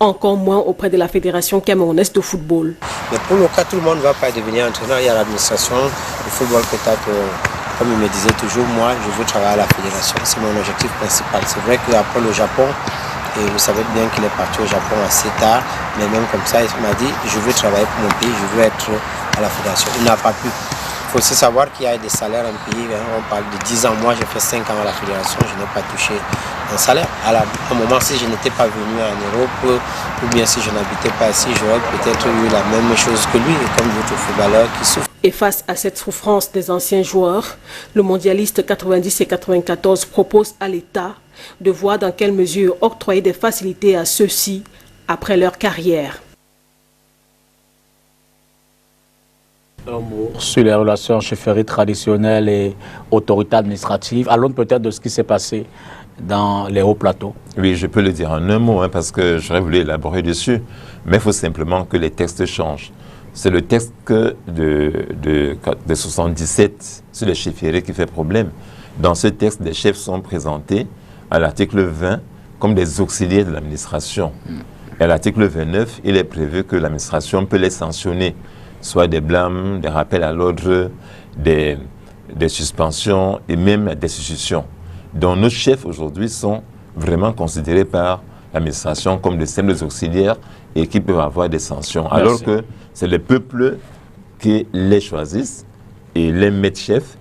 encore moins auprès de la Fédération camerounaise de football. Mais pour le cas, tout le monde ne va pas devenir entraîneur. Il y a l'administration du football peut-être, comme il me disait toujours, moi je veux travailler à la fédération. C'est mon objectif principal. C'est vrai qu'après le Japon, et vous savez bien qu'il est parti au Japon assez tard, mais même comme ça, il m'a dit, je veux travailler pour mon pays, je veux être à la fédération. Il n'a pas pu. Il faut aussi savoir qu'il y a des salaires en pays. On parle de 10 ans. Moi, j'ai fait 5 ans à la fédération, je n'ai pas touché un salaire. À un moment, si je n'étais pas venu en Europe, ou bien si je n'habitais pas ici, j'aurais peut-être eu la même chose que lui, comme d'autres footballeurs qui souffrent. Et face à cette souffrance des anciens joueurs, le mondialiste 90 et 94 propose à l'État de voir dans quelle mesure octroyer des facilités à ceux-ci après leur carrière. Un mot sur les relations chefferie traditionnelles et autorités administratives, à l'aune peut-être de ce qui s'est passé dans les hauts plateaux. Oui, je peux le dire en un mot, parce que j'aurais voulu élaborer dessus, mais il faut simplement que les textes changent. C'est le texte de 77 sur les chefferies qui fait problème. Dans ce texte, les chefs sont présentés à l'article 20 comme des auxiliaires de l'administration. Et à l'article 29, il est prévu que l'administration peut les sanctionner, soit des blâmes, des rappels à l'ordre, des suspensions et même des destitutions. Donc nos chefs aujourd'hui sont vraiment considérés par l'administration comme de simples auxiliaires et qui peuvent avoir des sanctions. Merci. Alors que c'est le peuple qui les choisissent et les mettent chefs.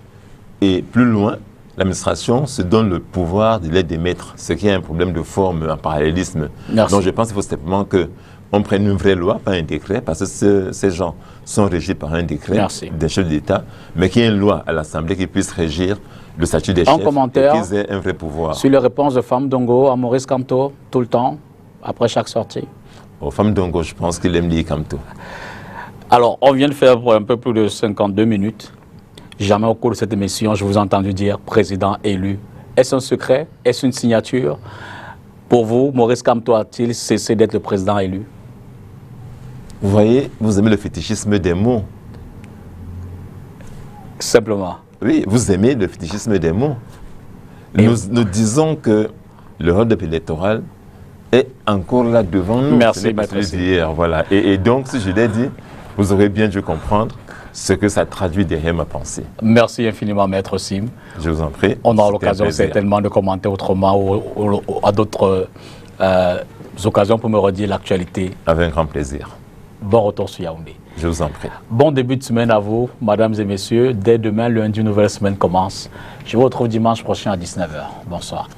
Et plus loin, l'administration se donne le pouvoir de les démettre, ce qui est un problème de forme, un parallélisme. Merci. Donc je pense qu'il faut simplement qu'on prenne une vraie loi, pas un décret, parce que ces gens sont régis par un décret des chefs d'État, mais qu'il y ait une loi à l'Assemblée qui puisse régir le statut des chefs et qu'ils aient un vrai pouvoir. Sur les réponses de Femme Dongo à Maurice Kamto, tout le temps, après chaque sortie. Aux Femme Dongo, je pense qu'il aime lire Kamto. Alors, on vient de faire pour un peu plus de 52 minutes. Jamais au cours de cette émission, je vous ai entendu dire président élu. Est-ce un secret? Est-ce une signature? Pour vous, Maurice Kamto a-t-il cessé d'être le président élu? Vous voyez, vous aimez le fétichisme des mots. Simplement. Oui, vous aimez le fétichisme des mots. Nous disons que le road électoral est encore là devant nous. Merci, maître. Voilà. Et donc, si je l'ai dit, vous aurez bien dû comprendre ce que ça traduit derrière ma pensée. Merci infiniment, maître Sim. Je vous en prie. On aura l'occasion certainement de commenter autrement ou à d'autres occasions pour me redire l'actualité. Avec un grand plaisir. Bon retour sur Yaoundé. Je vous en prie. Bon début de semaine à vous, mesdames et messieurs. Dès demain, lundi, une nouvelle semaine commence. Je vous retrouve dimanche prochain à 19h. Bonsoir.